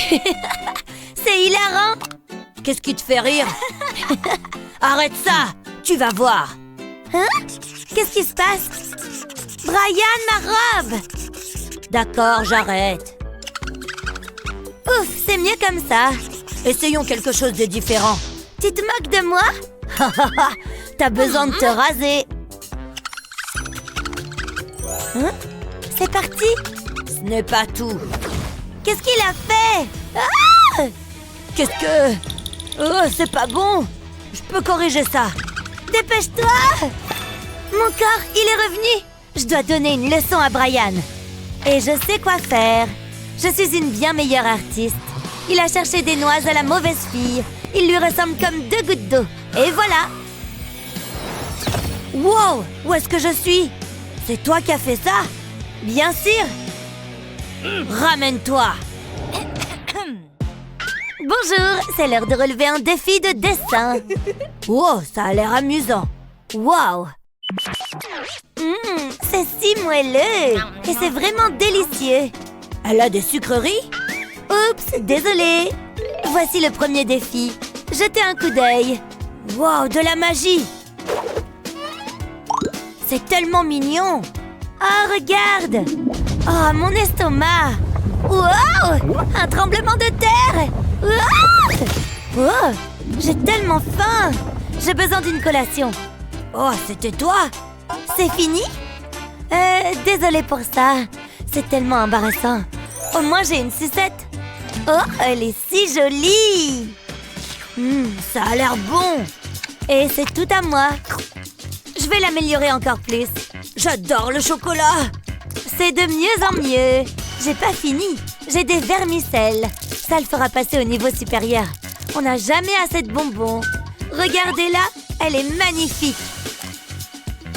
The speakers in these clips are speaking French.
C'est hilarant! Qu'est-ce qui te fait rire? Arrête ça! Tu vas voir! Hein? Qu'est-ce qui se passe? Brian, ma robe! D'accord, j'arrête. Ouf, c'est mieux comme ça. Essayons quelque chose de différent. Tu te moques de moi? T'as besoin de te raser. Hein? C'est parti? Ce n'est pas tout. Qu'est-ce qu'il a fait? Ah! Qu'est-ce que... Oh, c'est pas bon. Je peux corriger ça. Dépêche-toi! Mon corps, il est revenu. Je dois donner une leçon à Brian. Et je sais quoi faire. Je suis une bien meilleure artiste. Il a cherché des noix à la mauvaise fille. Il lui ressemble comme 2 gouttes d'eau. Et voilà! Wow! Où est-ce que je suis? C'est toi qui as fait ça? Bien sûr! Ramène-toi! Bonjour, c'est l'heure de relever un défi de dessin. Wow, ça a l'air amusant. Wow! C'est si moelleux! Et c'est vraiment délicieux! Elle a des sucreries? Oups, désolée! Voici le premier défi. Jetez un coup d'œil. Wow, de la magie! C'est tellement mignon! Oh, regarde! Oh, mon estomac! Wow! Un tremblement de terre! Wow! Oh, j'ai tellement faim! J'ai besoin d'une collation. Oh, c'était toi? C'est fini? Désolée pour ça. C'est tellement embarrassant. Au moins, j'ai une sucette. Oh, elle est si jolie! Ça a l'air bon! Et c'est tout à moi. Je vais l'améliorer encore plus. J'adore le chocolat! C'est de mieux en mieux. J'ai pas fini. J'ai des vermicelles. Ça le fera passer au niveau supérieur. On n'a jamais assez de bonbons. Regardez-la, elle est magnifique.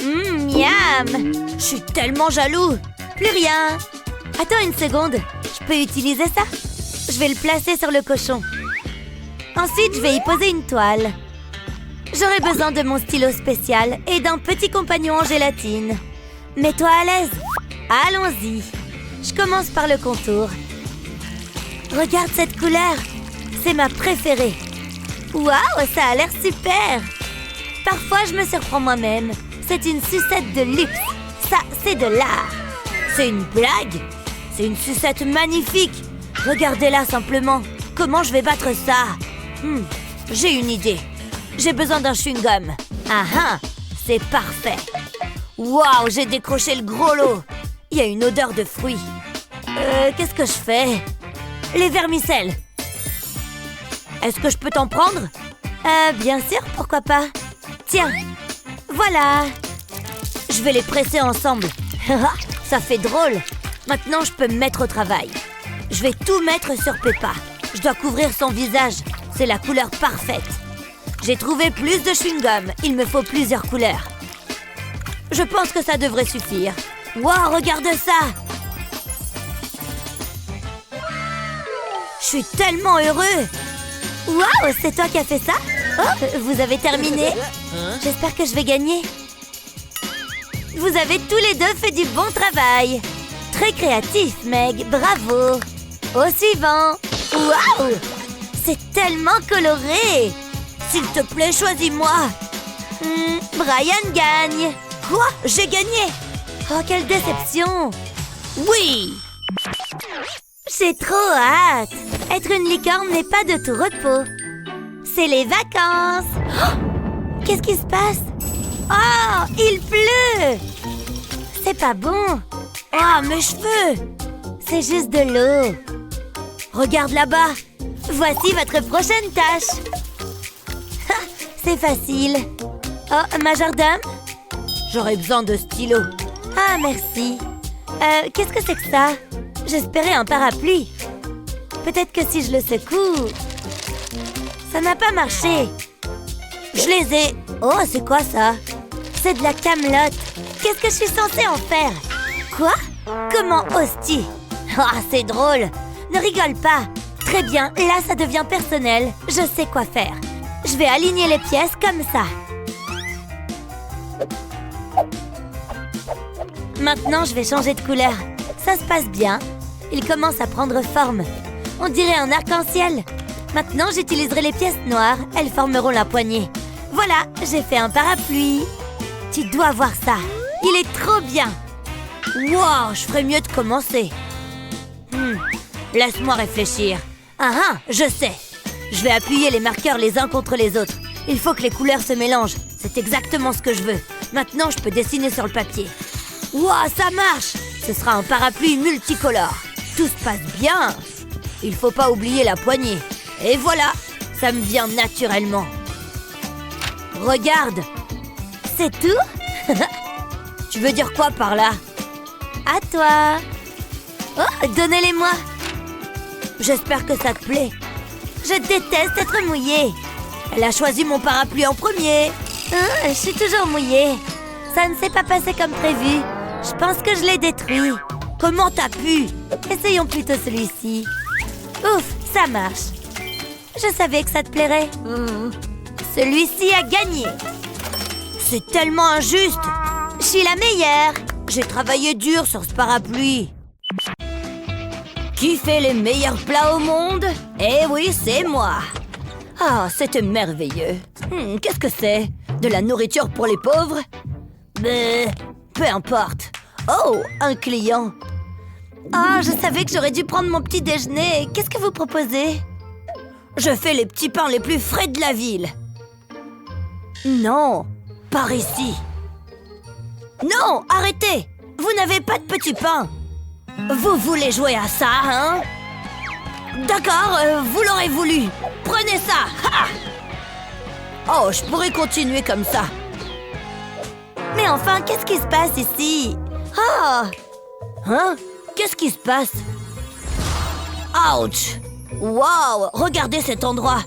Miam! Je suis tellement jaloux. Plus rien. Attends une seconde. Je peux utiliser ça? Je vais le placer sur le cochon. Ensuite, je vais y poser une toile. J'aurai besoin de mon stylo spécial et d'un petit compagnon en gélatine. Mets-toi à l'aise. Allons-y. Je commence par le contour. Regarde cette couleur. C'est ma préférée. Waouh, ça a l'air super. Parfois, je me surprends moi-même. C'est une sucette de luxe. Ça, c'est de l'art. C'est une blague? C'est une sucette magnifique. Regardez-la simplement. Comment je vais battre ça? J'ai une idée. J'ai besoin d'un chewing-gum. Ah ah, c'est parfait. Waouh, j'ai décroché le gros lot. Il y a une odeur de fruits. Qu'est-ce que je fais? Les vermicelles. Est-ce que je peux t'en prendre? Bien sûr, pourquoi pas. Tiens, voilà. Je vais les presser ensemble. Ça fait drôle. Maintenant, je peux me mettre au travail. Je vais tout mettre sur Peppa. Je dois couvrir son visage. C'est la couleur parfaite. J'ai trouvé plus de chewing-gum. Il me faut plusieurs couleurs. Je pense que ça devrait suffire. Wow, regarde ça! Je suis tellement heureux! Wow, c'est toi qui as fait ça? Oh, vous avez terminé? J'espère que je vais gagner. Vous avez tous les deux fait du bon travail. Très créatif, Meg. Bravo. Au suivant. Wow! C'est tellement coloré. S'il te plaît, choisis-moi. Brian gagne. Quoi? J'ai gagné. Oh, quelle déception. Oui! J'ai trop hâte. Être une licorne n'est pas de tout repos. C'est les vacances. Oh! Qu'est-ce qui se passe? Oh, il pleut. C'est pas bon. Oh, mes cheveux. C'est juste de l'eau. Regarde là-bas. Voici votre prochaine tâche. C'est facile. Oh, majordome? J'aurais besoin de stylo. Ah, merci. Qu'est-ce que c'est que ça? J'espérais un parapluie. Peut-être que si je le secoue... Ça n'a pas marché. Je les ai... Oh, c'est quoi ça? C'est de la camelote. Qu'est-ce que je suis censée en faire? Quoi? Comment oses-tu? Ah, c'est drôle. Ne rigole pas. Très bien, là, ça devient personnel. Je sais quoi faire. Je vais aligner les pièces comme ça. Maintenant, je vais changer de couleur. Ça se passe bien. Il commence à prendre forme. On dirait un arc-en-ciel. Maintenant, j'utiliserai les pièces noires. Elles formeront la poignée. Voilà, j'ai fait un parapluie. Tu dois voir ça. Il est trop bien. Wow, je ferais mieux de commencer. Laisse-moi réfléchir. Ah, je sais. Je vais appuyer les marqueurs les uns contre les autres. Il faut que les couleurs se mélangent. C'est exactement ce que je veux. Maintenant, je peux dessiner sur le papier. Wow, ça marche! Ce sera un parapluie multicolore. Tout se passe bien. Il faut pas oublier la poignée. Et voilà, ça me vient naturellement. Regarde. C'est tout? Tu veux dire quoi par là? À toi. Oh, donnez-les-moi. J'espère que ça te plaît. Je déteste être mouillée. Elle a choisi mon parapluie en premier. Je suis toujours mouillée. Ça ne s'est pas passé comme prévu. Je pense que je l'ai détruit. Comment t'as pu? Essayons plutôt celui-ci. Ouf, ça marche. Je savais que ça te plairait. Celui-ci a gagné. C'est tellement injuste. Je suis la meilleure. J'ai travaillé dur sur ce parapluie. Qui fait les meilleurs plats au monde? Eh oui, c'est moi. Ah, c'était merveilleux. Qu'est-ce que c'est? De la nourriture pour les pauvres? Peu importe. Oh, un client. Ah, je savais que j'aurais dû prendre mon petit déjeuner. Qu'est-ce que vous proposez? Je fais les petits pains les plus frais de la ville. Non, par ici. Non, arrêtez! Vous n'avez pas de petits pains. Vous voulez jouer à ça, hein? D'accord, vous l'aurez voulu. Prenez ça. Ha! Oh, je pourrais continuer comme ça. Mais enfin, qu'est-ce qui se passe ici? Ah! Hein? Qu'est-ce qui se passe? Ouch! Wow! Regardez cet endroit.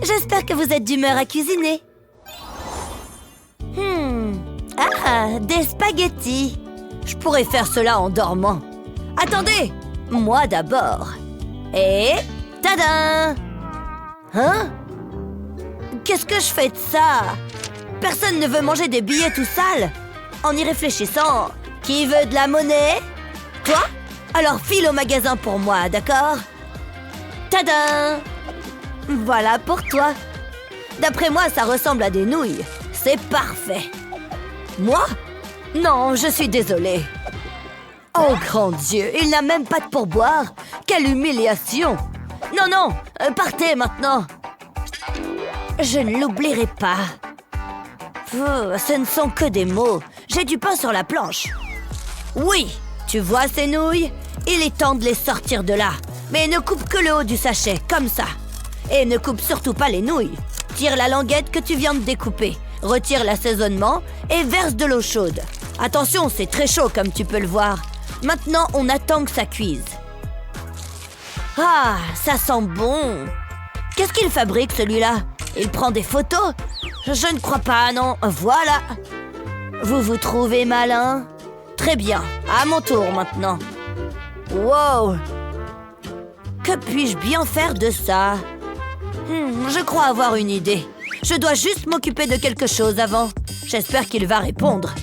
J'espère que vous êtes d'humeur à cuisiner. Ah, des spaghettis. Je pourrais faire cela en dormant. Attendez! Moi d'abord. Et... tadam! Hein? Qu'est-ce que je fais de ça? Personne ne veut manger des billets tout sales. En y réfléchissant, qui veut de la monnaie? Toi? Alors file au magasin pour moi, d'accord? Tadam! Voilà pour toi. D'après moi, ça ressemble à des nouilles. C'est parfait. Moi? Non, je suis désolée. Oh, grand Dieu, il n'a même pas de pourboire. Quelle humiliation! Non, non, partez maintenant. Je ne l'oublierai pas. Ce ne sont que des mots. J'ai du pain sur la planche. Oui, tu vois ces nouilles? Il est temps de les sortir de là. Mais ne coupe que le haut du sachet, comme ça. Et ne coupe surtout pas les nouilles. Tire la languette que tu viens de découper. Retire l'assaisonnement et verse de l'eau chaude. Attention, c'est très chaud comme tu peux le voir. Maintenant, on attend que ça cuise. Ah, ça sent bon. Qu'est-ce qu'il fabrique, celui-là? Il prend des photos? Je ne crois pas, non. Voilà. Vous vous trouvez malin? Très bien, à mon tour maintenant. Wow! Que puis-je bien faire de ça? Je crois avoir une idée. Je dois juste m'occuper de quelque chose avant. J'espère qu'il va répondre.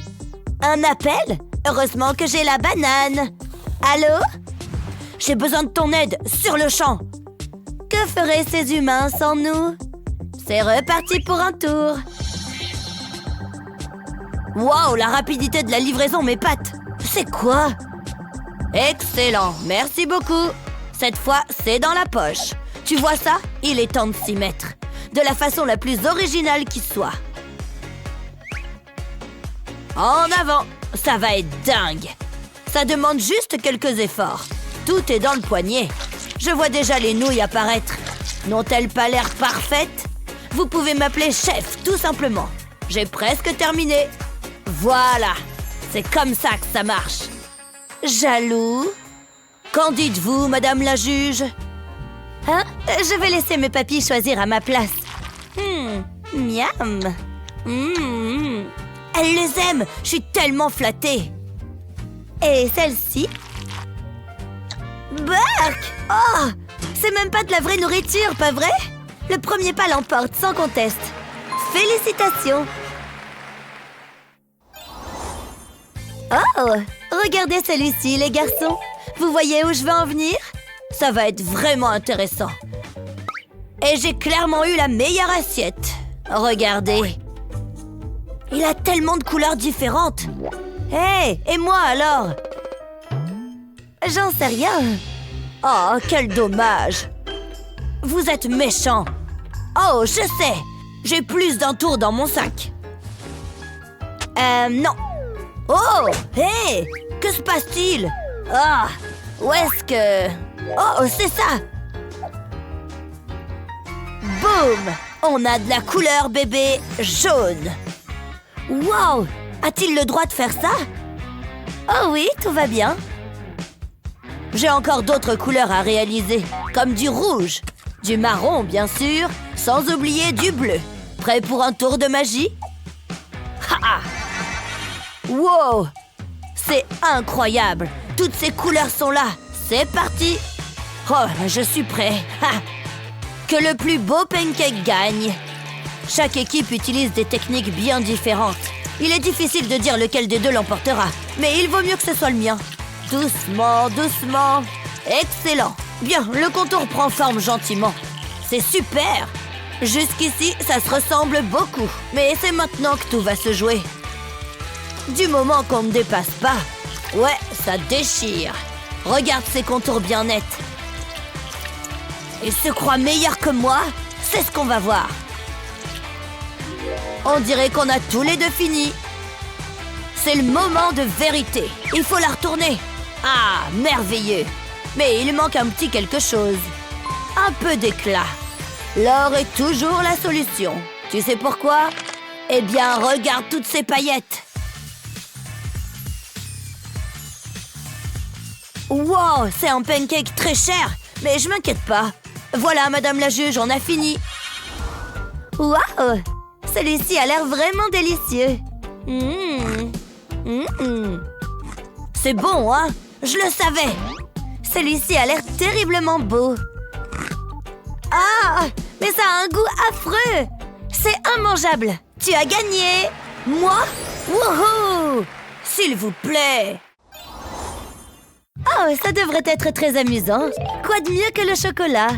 Un appel? Heureusement que j'ai la banane. Allô? J'ai besoin de ton aide, sur le champ. Que feraient ces humains sans nous? C'est reparti pour un tour. Waouh, la rapidité de la livraison m'épate. C'est quoi? Excellent, merci beaucoup. Cette fois, c'est dans la poche. Tu vois ça? Il est temps de s'y mettre. De la façon la plus originale qui soit. En avant, ça va être dingue. Ça demande juste quelques efforts. Tout est dans le poignet. Je vois déjà les nouilles apparaître. N'ont-elles pas l'air parfaites? Vous pouvez m'appeler chef, tout simplement. J'ai presque terminé. Voilà, c'est comme ça que ça marche. Jaloux? Qu'en dites-vous, madame la juge? Hein? Je vais laisser mes papilles choisir à ma place. Miam. Elle les aime. Je suis tellement flattée. Et celle-ci? Bark! Oh! C'est même pas de la vraie nourriture, pas vrai? Le premier pas l'emporte, sans conteste. Félicitations! Oh! Regardez celui-ci, les garçons. Vous voyez où je veux en venir? Ça va être vraiment intéressant. Et j'ai clairement eu la meilleure assiette. Regardez. Il a tellement de couleurs différentes. Hé, et moi alors? J'en sais rien. Oh, quel dommage. Vous êtes méchant. Oh, je sais. J'ai plus d'un tour dans mon sac. Non. Oh, hé, que se passe-t-il? Ah, où est-ce que... Oh, c'est ça. Boum! On a de la couleur bébé jaune. Wow! A-t-il le droit de faire ça? Oh oui, tout va bien. J'ai encore d'autres couleurs à réaliser, comme du rouge, du marron bien sûr, sans oublier du bleu. Prêt pour un tour de magie? Ha! Wow! C'est incroyable! Toutes ces couleurs sont là. C'est parti! Oh, je suis prêt. Ha! Que le plus beau pancake gagne. Chaque équipe utilise des techniques bien différentes. Il est difficile de dire lequel des deux l'emportera, mais il vaut mieux que ce soit le mien. Doucement, doucement. Excellent. Bien, le contour prend forme gentiment. C'est super. Jusqu'ici, ça se ressemble beaucoup. Mais c'est maintenant que tout va se jouer. Du moment qu'on ne dépasse pas, ouais, ça déchire. Regarde ces contours bien nets. Il se croit meilleur que moi? C'est ce qu'on va voir. On dirait qu'on a tous les deux fini. C'est le moment de vérité. Il faut la retourner. Ah, merveilleux. Mais il manque un petit quelque chose. Un peu d'éclat. L'or est toujours la solution. Tu sais pourquoi? Eh bien, regarde toutes ces paillettes. Wow, c'est un pancake très cher. Mais je m'inquiète pas. Voilà, madame la juge, on a fini. Waouh! Celui-ci a l'air vraiment délicieux. C'est bon, hein? Je le savais. Celui-ci a l'air terriblement beau. Ah! Mais ça a un goût affreux. C'est immangeable. Tu as gagné. Moi? Wouhou! S'il vous plaît. Oh, ça devrait être très amusant. Quoi de mieux que le chocolat?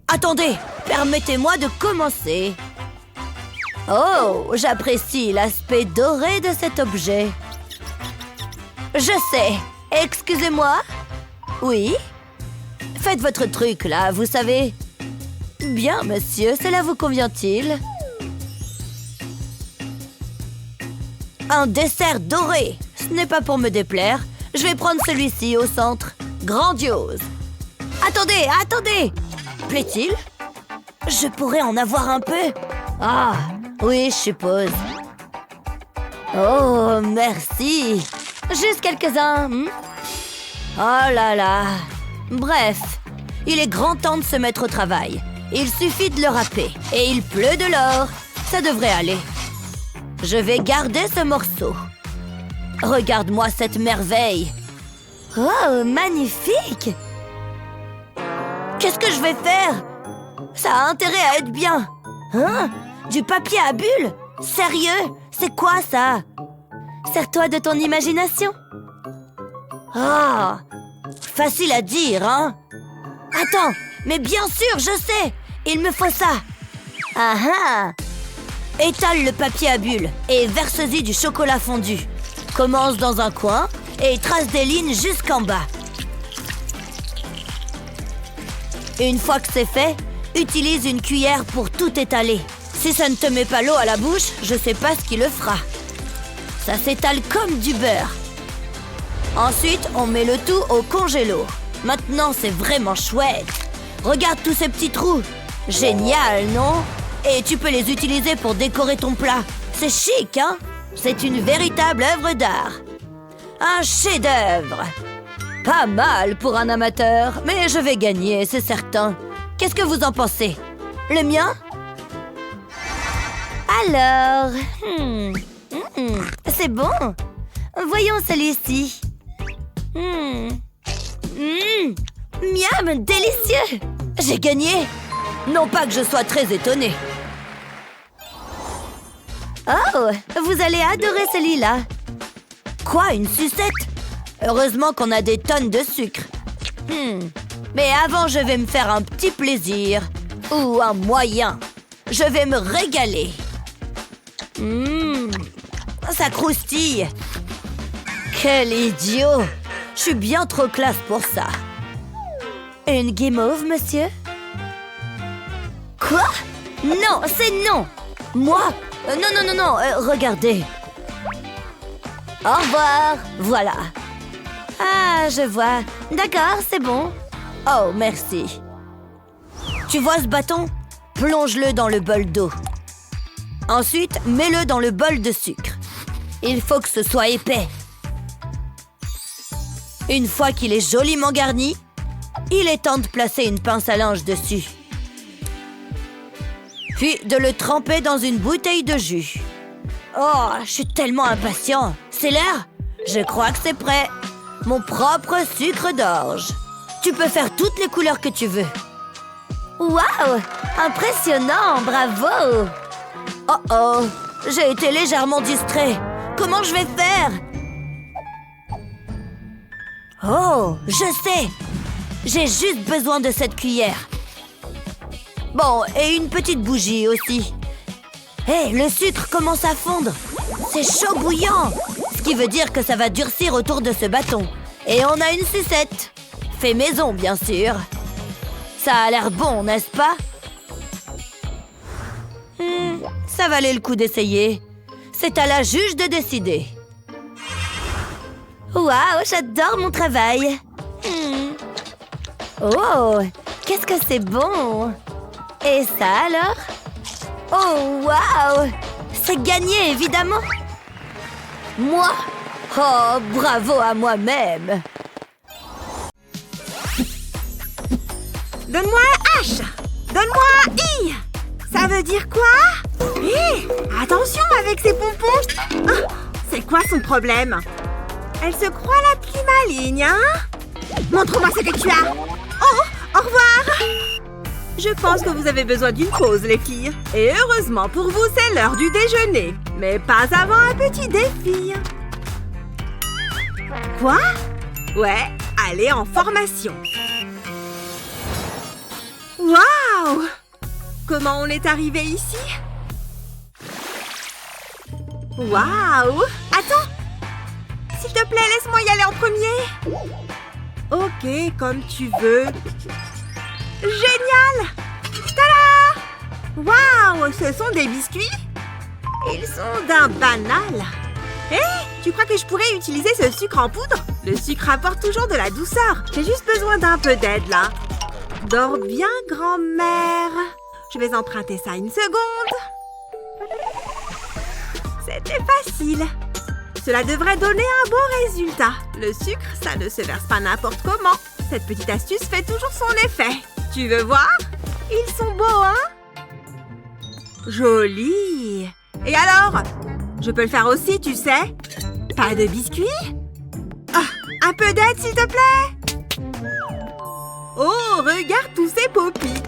Attendez, permettez-moi de commencer. Oh, j'apprécie l'aspect doré de cet objet. Je sais. Excusez-moi? Oui? Faites votre truc, là, vous savez. Bien, monsieur, cela vous convient-il? Un dessert doré. Ce n'est pas pour me déplaire. Je vais prendre celui-ci au centre. Grandiose. Attendez, attendez! Plaît-il? Je pourrais en avoir un peu? Ah, oui, je suppose. Oh, merci. Juste quelques-uns. Oh là là. Bref, il est grand temps de se mettre au travail. Il suffit de le râper. Et il pleut de l'or. Ça devrait aller. Je vais garder ce morceau. Regarde-moi cette merveille. Oh, magnifique! Qu'est-ce que je vais faire? Ça a intérêt à être bien. Hein? Du papier à bulles? Sérieux? C'est quoi ça? Sers-toi de ton imagination. Ah! Facile à dire, hein? Attends, mais bien sûr, je sais! Il me faut ça. Ah ah! Étale le papier à bulles et verse-y du chocolat fondu. Commence dans un coin et trace des lignes jusqu'en bas. Une fois que c'est fait, utilise une cuillère pour tout étaler. Si ça ne te met pas l'eau à la bouche, je sais pas ce qui le fera. Ça s'étale comme du beurre. Ensuite, on met le tout au congélo. Maintenant, c'est vraiment chouette. Regarde tous ces petits trous. Génial, non? Et tu peux les utiliser pour décorer ton plat. C'est chic, hein? C'est une véritable œuvre d'art. Un chef-d'œuvre. Pas mal pour un amateur, mais je vais gagner, c'est certain. Qu'est-ce que vous en pensez? Le mien? Alors... c'est bon. Voyons celui-ci. Miam, délicieux. J'ai gagné. Non pas que je sois très étonnée. Oh, vous allez adorer celui-là. Quoi, une sucette? Heureusement qu'on a des tonnes de sucre. Mais avant, je vais me faire un petit plaisir. Ou un moyen. Je vais me régaler. Ça croustille. Quel idiot. Je suis bien trop classe pour ça. Une guimauve, monsieur? Quoi? Non, c'est non. Moi? Non, regardez. Au revoir. Voilà. Ah, je vois. D'accord, c'est bon. Oh, merci. Tu vois ce bâton? Plonge-le dans le bol d'eau. Ensuite, mets-le dans le bol de sucre. Il faut que ce soit épais. Une fois qu'il est joliment garni, il est temps de placer une pince à linge dessus. Puis de le tremper dans une bouteille de jus. Oh, je suis tellement impatient. C'est l'heure? Je crois que c'est prêt. Mon propre sucre d'orge. Tu peux faire toutes les couleurs que tu veux. Waouh! Impressionnant! Bravo! Oh, j'ai été légèrement distrait. Comment je vais faire? Oh, je sais! J'ai juste besoin de cette cuillère. Bon, et une petite bougie aussi. Hé, le sucre commence à fondre. C'est chaud bouillant. Ce qui veut dire que ça va durcir autour de ce bâton. Et on a une sucette. Fait maison, bien sûr. Ça a l'air bon, n'est-ce pas? Ça valait le coup d'essayer. C'est à la juge de décider. Waouh, j'adore mon travail. Oh, qu'est-ce que c'est bon. Et ça alors? Oh, waouh! C'est gagné, évidemment. Moi? Oh, bravo à moi-même. Donne-moi un H. Donne-moi un I. Ça veut dire quoi? Hé, attention avec ces pompons. Ah, c'est quoi son problème? Elle se croit la plus maligne, hein? Montre-moi ce que tu as. Oh, au revoir. Je pense que vous avez besoin d'une pause, les filles. Et heureusement pour vous, c'est l'heure du déjeuner. Mais pas avant un petit défi. Quoi? Ouais, allez en formation. Waouh! Comment on est arrivé ici? Waouh! Attends! S'il te plaît, laisse-moi y aller en premier. Ok, comme tu veux. Génial! Tada! Waouh! Ce sont des biscuits? Ils sont d'un banal. Hé! Tu crois que je pourrais utiliser ce sucre en poudre? Le sucre apporte toujours de la douceur. J'ai juste besoin d'un peu d'aide, là. Dors bien, grand-mère. Je vais emprunter ça une seconde. C'était facile. Cela devrait donner un bon résultat. Le sucre, ça ne se verse pas n'importe comment. Cette petite astuce fait toujours son effet. Tu veux voir? Ils sont beaux, hein? Joli. Et alors? Je peux le faire aussi, tu sais. Pas de biscuits? Ah, un peu d'aide, s'il te plaît? Oh, regarde tous ces popites.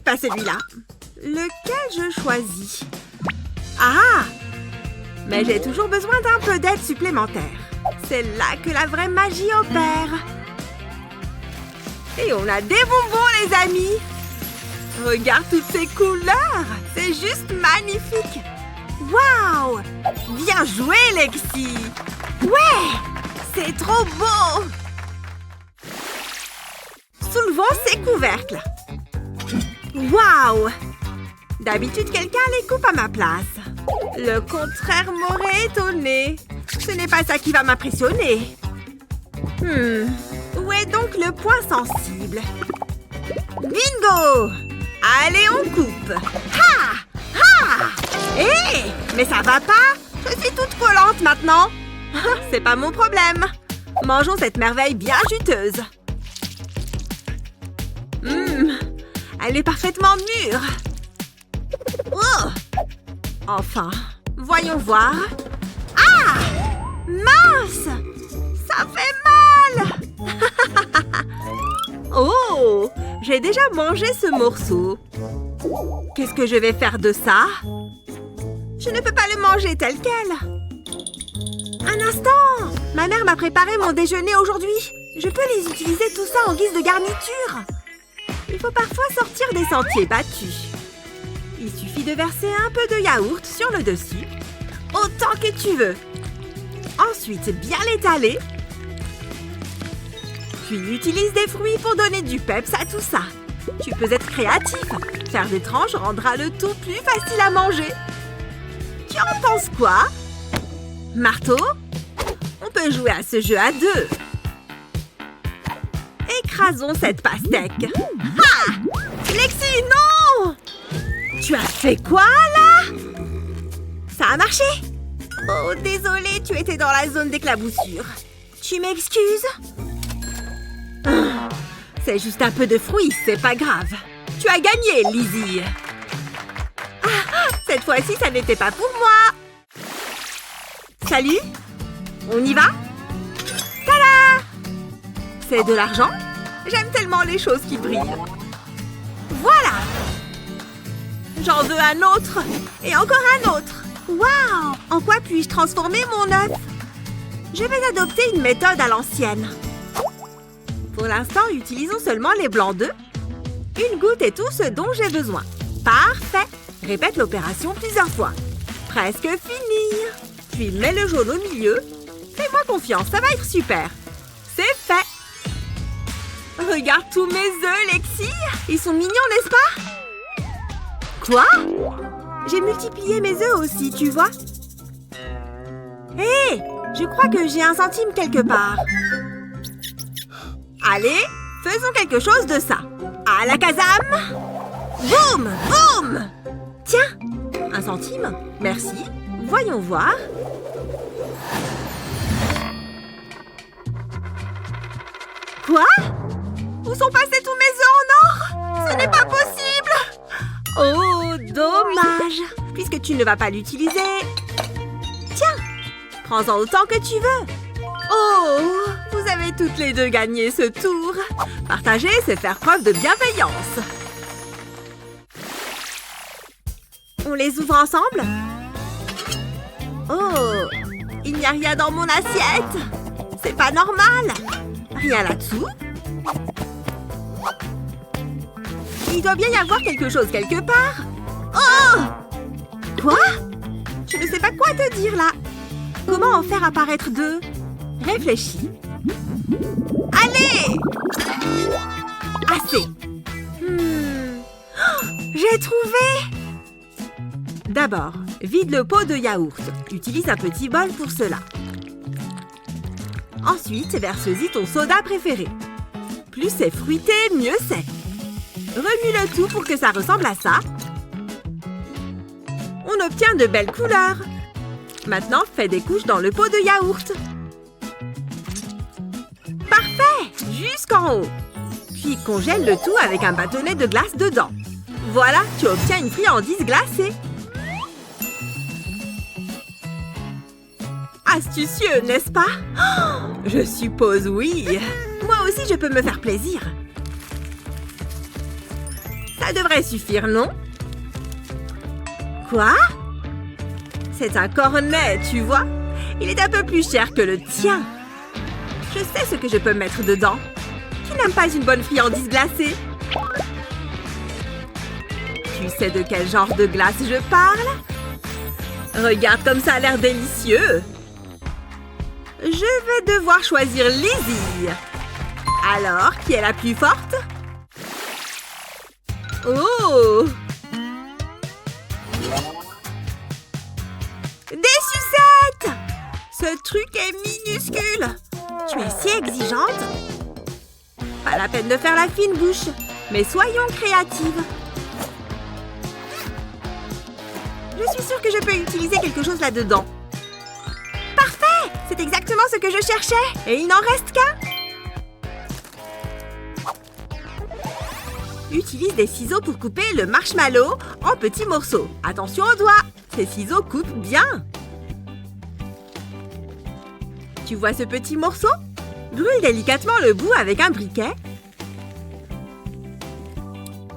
Pas celui-là. Lequel je choisis? Ah! Mais j'ai toujours besoin d'un peu d'aide supplémentaire. C'est là que la vraie magie opère. Et on a des bonbons, les amis. Regarde toutes ces couleurs. C'est juste magnifique. Waouh! Bien joué, Lexi. Ouais! C'est trop beau. Soulevons ces couvercles. Waouh! D'habitude, quelqu'un les coupe à ma place. Le contraire m'aurait étonnée. Ce n'est pas ça qui va m'impressionner. Où est donc le point sensible? Bingo! Allez, on coupe. Ha! Ha! Hé! Mais ça va pas? Je suis toute collante maintenant. C'est pas mon problème. Mangeons cette merveille bien juteuse. Elle est parfaitement mûre. Oh! Enfin, voyons voir. Ah! Mince! Ça fait mal! Oh! J'ai déjà mangé ce morceau. Qu'est-ce que je vais faire de ça? Je ne peux pas le manger tel quel. Un instant! Ma mère m'a préparé mon déjeuner aujourd'hui. Je peux les utiliser tout ça en guise de garniture. Il faut parfois sortir des sentiers battus. Il suffit de verser un peu de yaourt sur le dessus, autant que tu veux. Ensuite, bien l'étaler. Puis utilise des fruits pour donner du peps à tout ça. Tu peux être créatif. Faire des tranches rendra le tout plus facile à manger. Tu en penses quoi? Marteau? On peut jouer à ce jeu à deux. Écrasons cette pastèque. Ah! Lexi, non! Tu as fait quoi, là? Ça a marché? Oh, désolée, tu étais dans la zone d'éclaboussure. Tu m'excuses? C'est juste un peu de fruits, c'est pas grave. Tu as gagné, Lizzie. Ah, cette fois-ci, ça n'était pas pour moi. Salut? On y va? Tada! C'est de l'argent? J'aime tellement les choses qui brillent. Voilà! J'en veux un autre. Et encore un autre. Waouh! En quoi puis-je transformer mon œuf? Je vais adopter une méthode à l'ancienne. Pour l'instant, utilisons seulement les blancs d'œufs. Une goutte est tout ce dont j'ai besoin. Parfait! Répète l'opération plusieurs fois. Presque fini. Puis mets le jaune au milieu. Fais-moi confiance, ça va être super. C'est fait. Regarde tous mes œufs, Lexi. Ils sont mignons, n'est-ce pas? Quoi? J'ai multiplié mes œufs aussi, tu vois? Hé! Je crois que j'ai un centime quelque part. Allez, faisons quelque chose de ça. À la Kazam! Boum! Boum! Tiens! Un centime? Merci. Voyons voir. Quoi? Où sont passés tous mes œufs en or? Ce n'est pas possible! Oh, dommage! Puisque tu ne vas pas l'utiliser. Tiens! Prends-en autant que tu veux. Oh! Vous avez toutes les deux gagné ce tour. Partager, c'est faire preuve de bienveillance. On les ouvre ensemble? Oh! Il n'y a rien dans mon assiette! C'est pas normal! Rien là-dessous? Il doit bien y avoir quelque chose quelque part. Oh! Quoi? Je ne sais pas quoi te dire là. Comment en faire apparaître deux? Réfléchis. Allez! Assez. Oh, j'ai trouvé! D'abord, vide le pot de yaourt. Utilise un petit bol pour cela. Ensuite, verse-y ton soda préféré. Plus c'est fruité, mieux c'est. Remue le tout pour que ça ressemble à ça. On obtient de belles couleurs. Maintenant, fais des couches dans le pot de yaourt. Parfait! Jusqu'en haut. Puis congèle le tout avec un bâtonnet de glace dedans. Voilà, tu obtiens une friandise glacée. Astucieux, n'est-ce pas? Oh, je suppose oui. Moi aussi, je peux me faire plaisir. Ça devrait suffire, non? Quoi? C'est un cornet, tu vois? Il est un peu plus cher que le tien. Je sais ce que je peux mettre dedans. Qui n'aime pas une bonne friandise glacée? Tu sais de quel genre de glace je parle? Regarde comme ça a l'air délicieux. Je vais devoir choisir Lizzie. Alors, qui est la plus forte? Oh! Des sucettes! Ce truc est minuscule. Tu es si exigeante. Pas la peine de faire la fine bouche. Mais soyons créatives. Je suis sûre que je peux utiliser quelque chose là-dedans. Parfait! C'est exactement ce que je cherchais. Et il n'en reste qu'un. Utilise des ciseaux pour couper le marshmallow en petits morceaux. Attention aux doigts. Ces ciseaux coupent bien. Tu vois ce petit morceau? Brûle délicatement le bout avec un briquet.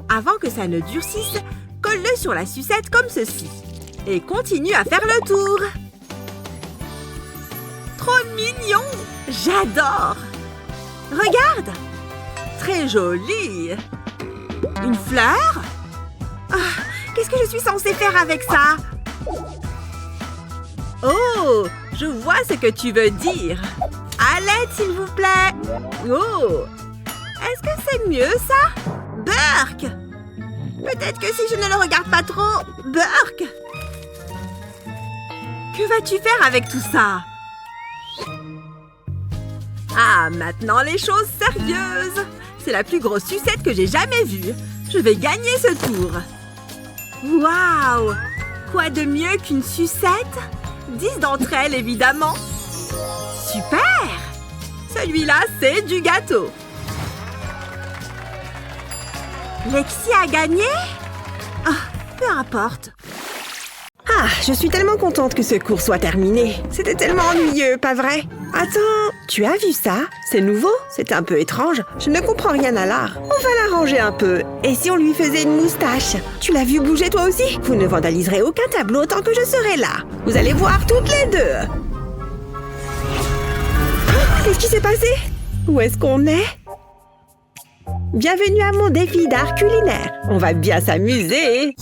Avant que ça ne durcisse, colle-le sur la sucette comme ceci. Et continue à faire le tour. trop mignon. J'adore. Regarde. Très joli. Une fleur? Ah, qu'est-ce que je suis censée faire avec ça? Oh, je vois ce que tu veux dire. À l'aide, s'il vous plaît. Oh, est-ce que c'est mieux, ça? Burk! Peut-être que si je ne le regarde pas trop... Burk! Que vas-tu faire avec tout ça? Ah, maintenant les choses sérieuses. C'est la plus grosse sucette que j'ai jamais vue. Je vais gagner ce tour. Waouh! Quoi de mieux qu'une sucette? 10 d'entre elles, évidemment. Super! Celui-là, c'est du gâteau. Lexi a gagné? Ah, peu importe. Ah, je suis tellement contente que ce cours soit terminé. C'était tellement ennuyeux, pas vrai? Attends, tu as vu ça? C'est nouveau? C'est un peu étrange. Je ne comprends rien à l'art. On va l'arranger un peu. Et si on lui faisait une moustache? Tu l'as vu bouger toi aussi? Vous ne vandaliserez aucun tableau tant que je serai là. Vous allez voir toutes les deux. Qu'est-ce qui s'est passé? Où est-ce qu'on est? Bienvenue à mon défi d'art culinaire. On va bien s'amuser.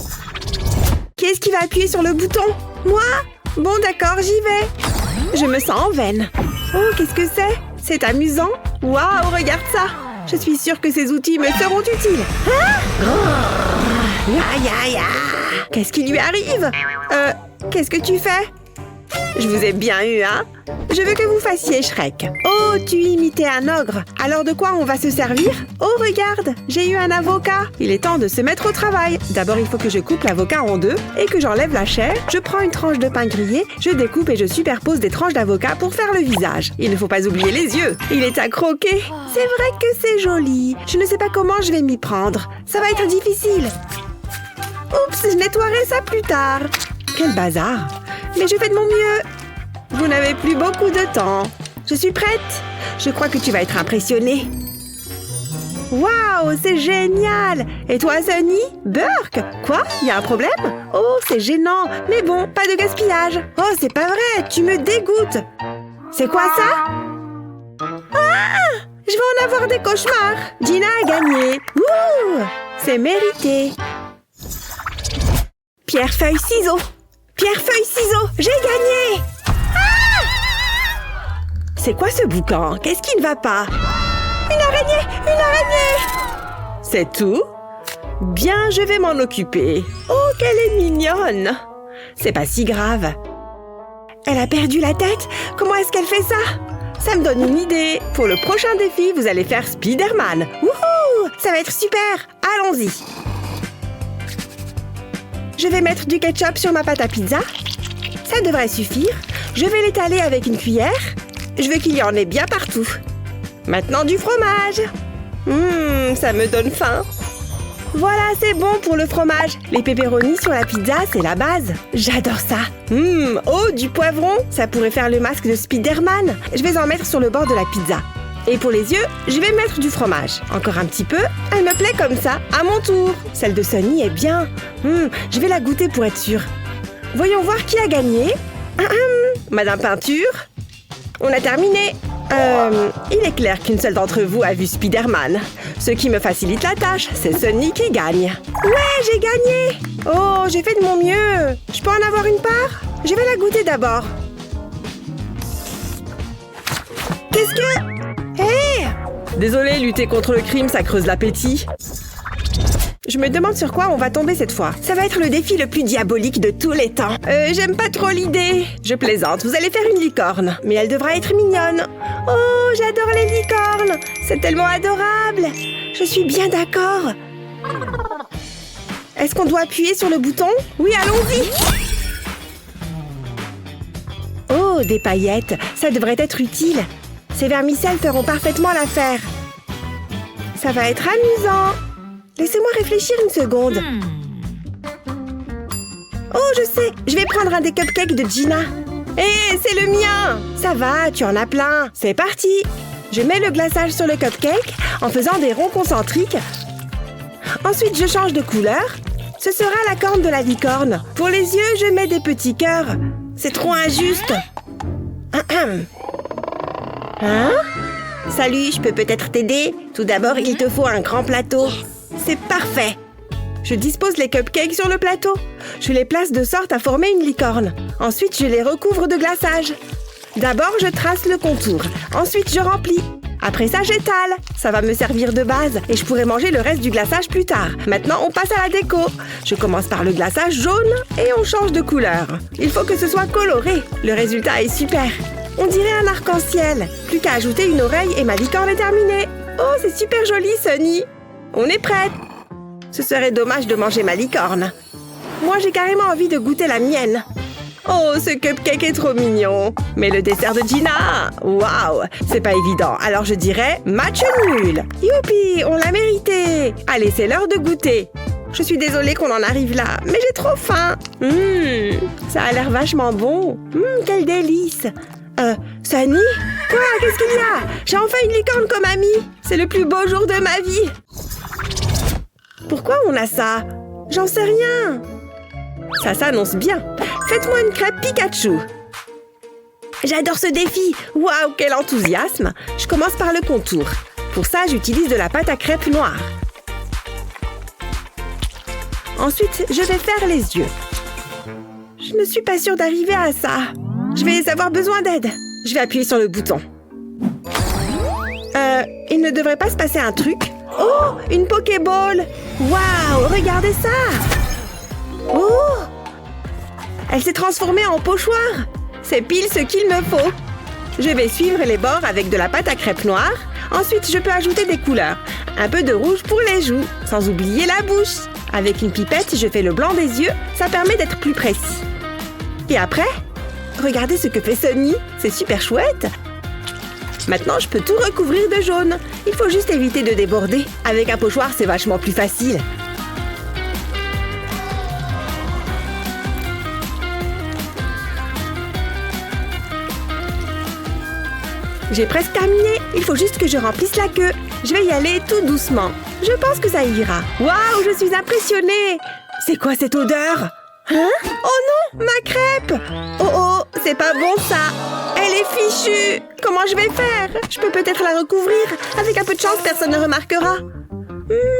Qu'est-ce qui va appuyer sur le bouton? Moi? Bon, d'accord, j'y vais. Je me sens en veine. Oh, qu'est-ce que c'est? C'est amusant. Waouh, regarde ça. Je suis sûre que ces outils me seront utiles. Hein? Aïe, aïe, aïe. Qu'est-ce qui lui arrive? Qu'est-ce que tu fais? Je vous ai bien eu, hein? Je veux que vous fassiez Shrek. Oh, tu imitais un ogre. Alors de quoi on va se servir? Oh, regarde, j'ai eu un avocat. Il est temps de se mettre au travail. D'abord, il faut que je coupe l'avocat en deux et que j'enlève la chair. Je prends une tranche de pain grillé, je découpe et je superpose des tranches d'avocat pour faire le visage. Il ne faut pas oublier les yeux. Il est à croquer. C'est vrai que c'est joli. Je ne sais pas comment je vais m'y prendre. Ça va être difficile. Oups, je nettoierai ça plus tard. Quel bazar. Mais je fais de mon mieux. Vous n'avez plus beaucoup de temps. Je suis prête. Je crois que tu vas être impressionnée. Waouh, c'est génial. Et toi, Sunny? Burk? Quoi? Il y a un problème? Oh, c'est gênant. Mais bon, pas de gaspillage. Oh, c'est pas vrai. Tu me dégoûtes. C'est quoi ça? Ah! Je vais en avoir des cauchemars. Gina a gagné. Ouh! C'est mérité. Pierre, feuille, ciseaux. Pierre, feuille, ciseaux. J'ai gagné. C'est quoi ce boucan? Qu'est-ce qui ne va pas? Une araignée! Une araignée! C'est tout? Bien, je vais m'en occuper. Oh, qu'elle est mignonne! C'est pas si grave. Elle a perdu la tête? Comment est-ce qu'elle fait ça? Ça me donne une idée. Pour le prochain défi, vous allez faire Spider-Man. Wouhou! Ça va être super! Allons-y! Je vais mettre du ketchup sur ma pâte à pizza. Ça devrait suffire. Je vais l'étaler avec une cuillère. Je veux qu'il y en ait bien partout. Maintenant du fromage. Ça me donne faim. Voilà, c'est bon pour le fromage. Les pepperonis sur la pizza, c'est la base. J'adore ça. Oh, du poivron. Ça pourrait faire le masque de Spider-Man. Je vais en mettre sur le bord de la pizza. Et pour les yeux, je vais mettre du fromage. Encore un petit peu. Elle me plaît comme ça. À mon tour. Celle de Sunny est bien. Je vais la goûter pour être sûre. Voyons voir qui a gagné. Madame Peinture. On a terminé. Il est clair qu'une seule d'entre vous a vu Spider-Man. Ce qui me facilite la tâche, c'est Sunny qui gagne. Ouais, j'ai gagné. Oh, j'ai fait de mon mieux. Je peux en avoir une part? Je vais la goûter d'abord. Qu'est-ce que... Hé! Désolée, lutter contre le crime, ça creuse l'appétit. Je me demande sur quoi on va tomber cette fois. Ça va être le défi le plus diabolique de tous les temps. J'aime pas trop l'idée. Je plaisante, vous allez faire une licorne. Mais elle devra être mignonne. Oh, j'adore les licornes. C'est tellement adorable. Je suis bien d'accord. Est-ce qu'on doit appuyer sur le bouton? Oui, allons-y. Oh, des paillettes. Ça devrait être utile. Ces vermicelles feront parfaitement l'affaire. Ça va être amusant. Laissez-moi réfléchir une seconde. Oh, je sais, je vais prendre un des cupcakes de Gina. Hé, c'est le mien! Ça va, tu en as plein. C'est parti! Je mets le glaçage sur le cupcake en faisant des ronds concentriques. Ensuite, je change de couleur. Ce sera la corne de la licorne. Pour les yeux, je mets des petits cœurs. C'est trop injuste. Hein? Salut, je peux peut-être t'aider? Tout d'abord, il te faut un grand plateau. C'est parfait. Je dispose les cupcakes sur le plateau. Je les place de sorte à former une licorne. Ensuite, je les recouvre de glaçage. D'abord, je trace le contour. Ensuite, je remplis. Après ça, j'étale. Ça va me servir de base et je pourrai manger le reste du glaçage plus tard. Maintenant, on passe à la déco. Je commence par le glaçage jaune et on change de couleur. Il faut que ce soit coloré. Le résultat est super. On dirait un arc-en-ciel. Plus qu'à ajouter une oreille et ma licorne est terminée. Oh, c'est super joli, Sunny. On est prête. Ce serait dommage de manger ma licorne. Moi, j'ai carrément envie de goûter la mienne. Oh, ce cupcake est trop mignon. Mais le dessert de Gina, waouh, c'est pas évident. Alors je dirais match nul. Youpi, on l'a mérité. Allez, c'est l'heure de goûter. Je suis désolée qu'on en arrive là, mais j'ai trop faim. Ça a l'air vachement bon. Quel délice. Sunny? Quoi? Qu'est-ce qu'il y a? J'ai enfin une licorne comme amie. C'est le plus beau jour de ma vie. Pourquoi on a ça? J'en sais rien. Ça s'annonce bien. Faites-moi une crêpe Pikachu. J'adore ce défi. Waouh, quel enthousiasme. Je commence par le contour. Pour ça, j'utilise de la pâte à crêpes noire. Ensuite, je vais faire les yeux. Je ne suis pas sûre d'arriver à ça. Je vais avoir besoin d'aide. Je vais appuyer sur le bouton. Il ne devrait pas se passer un truc. Oh, une Pokéball. Waouh, regardez ça. Oh, elle s'est transformée en pochoir. C'est pile ce qu'il me faut. Je vais suivre les bords avec de la pâte à crêpes noire. Ensuite, je peux ajouter des couleurs. Un peu de rouge pour les joues, sans oublier la bouche. Avec une pipette, je fais le blanc des yeux. Ça permet d'être plus précis. Et après, regardez ce que fait Sunny. C'est super chouette. Maintenant, je peux tout recouvrir de jaune. Il faut juste éviter de déborder. Avec un pochoir, c'est vachement plus facile. J'ai presque terminé. Il faut juste que je remplisse la queue. Je vais y aller tout doucement. Je pense que ça ira. Waouh, je suis impressionnée. C'est quoi cette odeur? Hein? Oh non, ma crêpe! Oh, c'est pas bon ça. Elle est fichue. Comment je vais faire? Je peux peut-être la recouvrir. Avec un peu de chance, personne ne remarquera.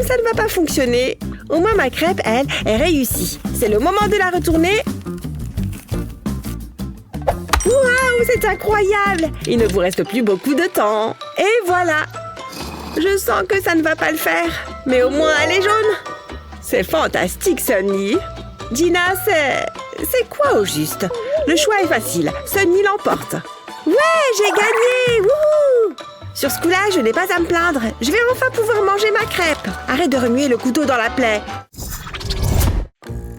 Ça ne va pas fonctionner. Au moins, ma crêpe, elle, est réussie. C'est le moment de la retourner. Waouh, c'est incroyable! Il ne vous reste plus beaucoup de temps. Et voilà. Je sens que ça ne va pas le faire. Mais au moins, elle est jaune. C'est fantastique, Sunny. Gina, c'est quoi au juste? Le choix est facile. Sunny l'emporte. Ouais, j'ai gagné! Wouhou! Sur ce coup-là, je n'ai pas à me plaindre. Je vais enfin pouvoir manger ma crêpe. Arrête de remuer le couteau dans la plaie.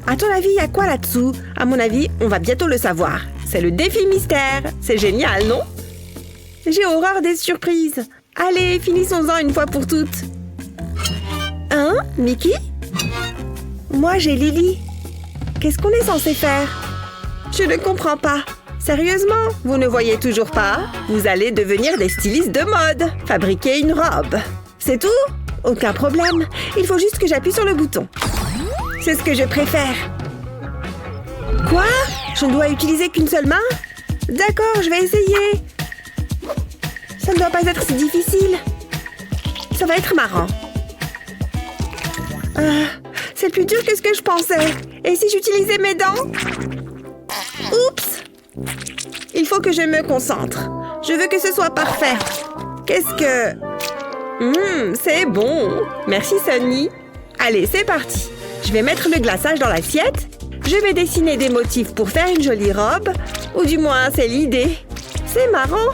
À ton avis, il y a quoi là-dessous? À mon avis, on va bientôt le savoir. C'est le défi mystère. C'est génial, non? J'ai horreur des surprises. Allez, finissons-en une fois pour toutes. Hein, Mickey? Moi, j'ai Lily. Qu'est-ce qu'on est censé faire? Je ne comprends pas. Sérieusement, vous ne voyez toujours pas? Vous allez devenir des stylistes de mode. Fabriquer une robe. C'est tout? Aucun problème. Il faut juste que j'appuie sur le bouton. C'est ce que je préfère. Quoi? Je ne dois utiliser qu'une seule main? D'accord, je vais essayer. Ça ne doit pas être si difficile. Ça va être marrant. C'est plus dur que ce que je pensais. Et si j'utilisais mes dents? Oups! Il faut que je me concentre. Je veux que ce soit parfait. Qu'est-ce que... c'est bon. Merci, Sunny. Allez, c'est parti. Je vais mettre le glaçage dans l'assiette. Je vais dessiner des motifs pour faire une jolie robe. Ou du moins, c'est l'idée. C'est marrant.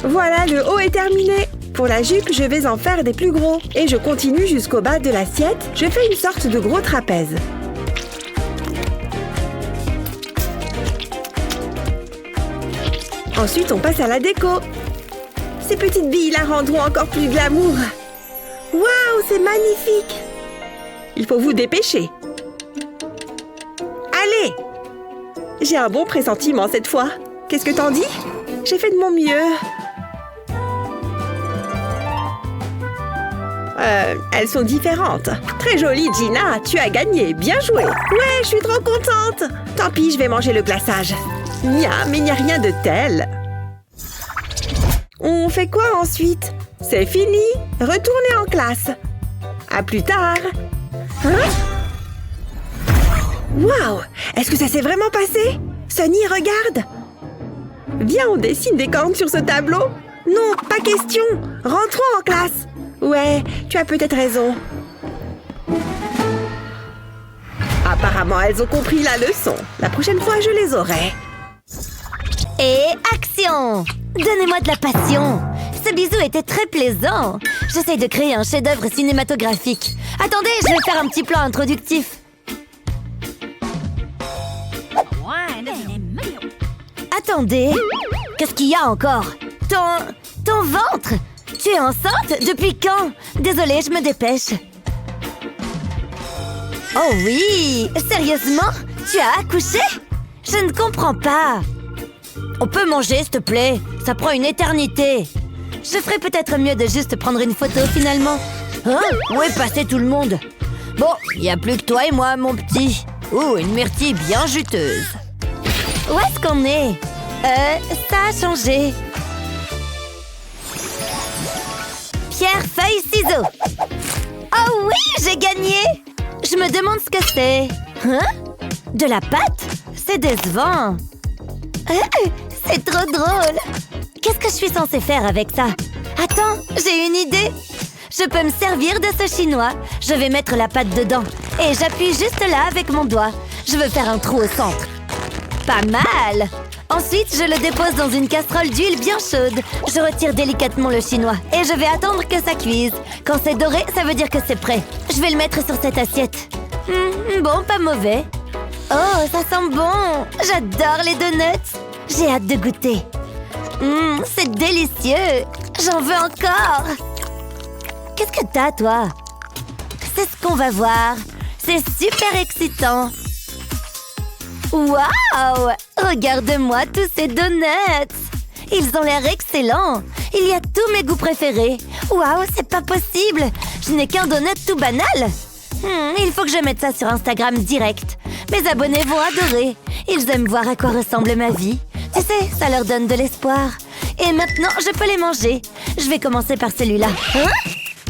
Voilà, le haut est terminé. Pour la jupe, je vais en faire des plus gros. Et je continue jusqu'au bas de l'assiette. Je fais une sorte de gros trapèze. Ensuite, on passe à la déco. Ces petites billes la rendront encore plus glamour. Waouh, c'est magnifique! Il faut vous dépêcher. Allez! J'ai un bon pressentiment cette fois. Qu'est-ce que t'en dis? J'ai fait de mon mieux. Elles sont différentes. Très jolie, Gina. Tu as gagné. Bien joué. Ouais, je suis trop contente. Tant pis, je vais manger le glaçage. Miam, mais il n'y a rien de tel. On fait quoi ensuite? C'est fini. Retournez en classe. À plus tard. Hein? Waouh! Est-ce que ça s'est vraiment passé? Sunny, regarde! Viens, on dessine des cornes sur ce tableau. Non, pas question. Rentrons en classe. Ouais, tu as peut-être raison. Apparemment, elles ont compris la leçon. La prochaine fois, je les aurai. Et action! Donnez-moi de la passion. Ce bisou était très plaisant. J'essaye de créer un chef-d'œuvre cinématographique. Attendez, je vais faire un petit plan introductif. Attendez, qu'est-ce qu'il y a encore? Ton ventre! Tu es enceinte? Depuis quand? Désolée, je me dépêche. Oh oui! Sérieusement? Tu as accouché? Je ne comprends pas. On peut manger, s'il te plaît? Ça prend une éternité. Je ferais peut-être mieux de juste prendre une photo, finalement. Hein? Où est passé tout le monde? Bon, il n'y a plus que toi et moi, mon petit. Ouh, une myrtille bien juteuse. Où est-ce qu'on est? Ça a changé. Pierre, feuille, ciseaux. Oh oui, j'ai gagné! Je me demande ce que c'est. Hein? De la pâte? C'est décevant. C'est trop drôle. Qu'est-ce que je suis censée faire avec ça? Attends, j'ai une idée. Je peux me servir de ce chinois. Je vais mettre la pâte dedans. Et j'appuie juste là avec mon doigt. Je veux faire un trou au centre. Pas mal! Ensuite, je le dépose dans une casserole d'huile bien chaude. Je retire délicatement le chinois et je vais attendre que ça cuise. Quand c'est doré, ça veut dire que c'est prêt. Je vais le mettre sur cette assiette. Bon, pas mauvais. Oh, ça sent bon! J'adore les donuts! J'ai hâte de goûter. C'est délicieux! J'en veux encore! Qu'est-ce que t'as, toi? C'est ce qu'on va voir. C'est super excitant. Waouh! Regarde-moi tous ces donuts! Ils ont l'air excellents! Il y a tous mes goûts préférés! Waouh, c'est pas possible! Je n'ai qu'un donut tout banal! Il faut que je mette ça sur Instagram direct. Mes abonnés vont adorer. Ils aiment voir à quoi ressemble ma vie. Tu sais, ça leur donne de l'espoir. Et maintenant, je peux les manger. Je vais commencer par celui-là. Hein?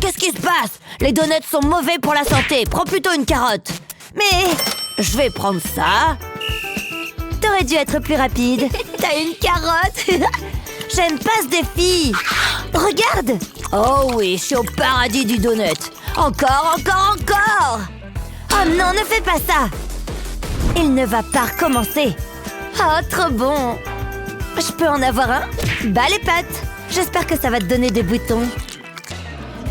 Qu'est-ce qui se passe? Les donuts sont mauvais pour la santé. Prends plutôt une carotte. Mais je vais prendre ça. T'aurais dû être plus rapide. T'as une carotte? J'aime pas ce défi. Regarde. Oh oui, je suis au paradis du donut. Encore, encore, encore. Oh non, ne fais pas ça. Il ne va pas recommencer. Oh, trop bon. Je peux en avoir un? Bas les pattes. J'espère que ça va te donner des boutons.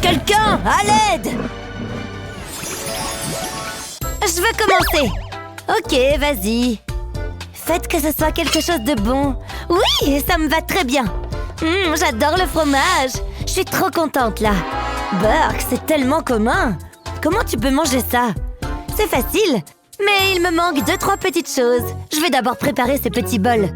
Quelqu'un, à l'aide! Je veux commencer. Ok, vas-y. Faites que ce soit quelque chose de bon. Oui, ça me va très bien. J'adore le fromage. Je suis trop contente, là. Burk, c'est tellement commun. Comment tu peux manger ça? C'est facile, mais il me manque 2-3 petites choses. Je vais d'abord préparer ces petits bols.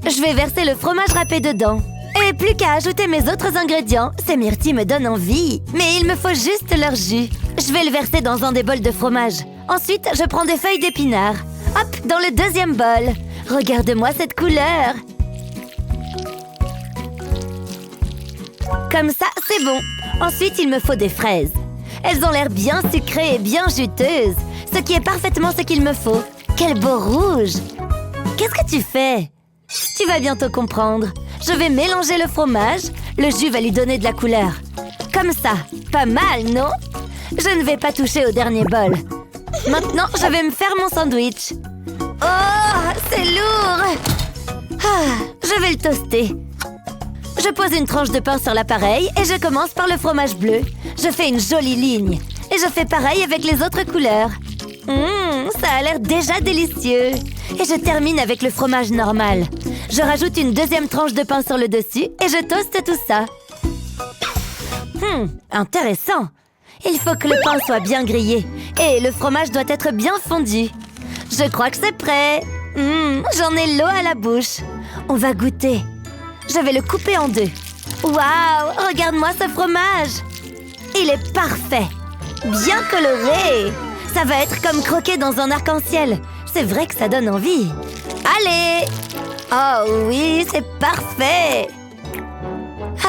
Je vais verser le fromage râpé dedans. Et plus qu'à ajouter mes autres ingrédients. Ces myrtilles me donnent envie. Mais il me faut juste leur jus. Je vais le verser dans un des bols de fromage. Ensuite, je prends des feuilles d'épinards. Hop, dans le deuxième bol. Regarde-moi cette couleur. Comme ça, c'est bon. Ensuite, il me faut des fraises. Elles ont l'air bien sucrées et bien juteuses. Ce qui est parfaitement ce qu'il me faut. Quel beau rouge! Qu'est-ce que tu fais? Tu vas bientôt comprendre. Je vais mélanger le fromage. Le jus va lui donner de la couleur. Comme ça. Pas mal, non? Je ne vais pas toucher au dernier bol. Maintenant, je vais me faire mon sandwich. Oh, c'est lourd! Je vais le toaster. Je pose une tranche de pain sur l'appareil et je commence par le fromage bleu. Je fais une jolie ligne. Et je fais pareil avec les autres couleurs. Ça a l'air déjà délicieux. Et je termine avec le fromage normal. Je rajoute une deuxième tranche de pain sur le dessus et je toaste tout ça. Intéressant. Il faut que le pain soit bien grillé. Et le fromage doit être bien fondu. Je crois que c'est prêt. J'en ai l'eau à la bouche. On va goûter. Je vais le couper en deux. Waouh, regarde-moi ce fromage. Il est parfait. Bien coloré. Ça va être comme croquer dans un arc-en-ciel. C'est vrai que ça donne envie. Allez! Oh oui, c'est parfait!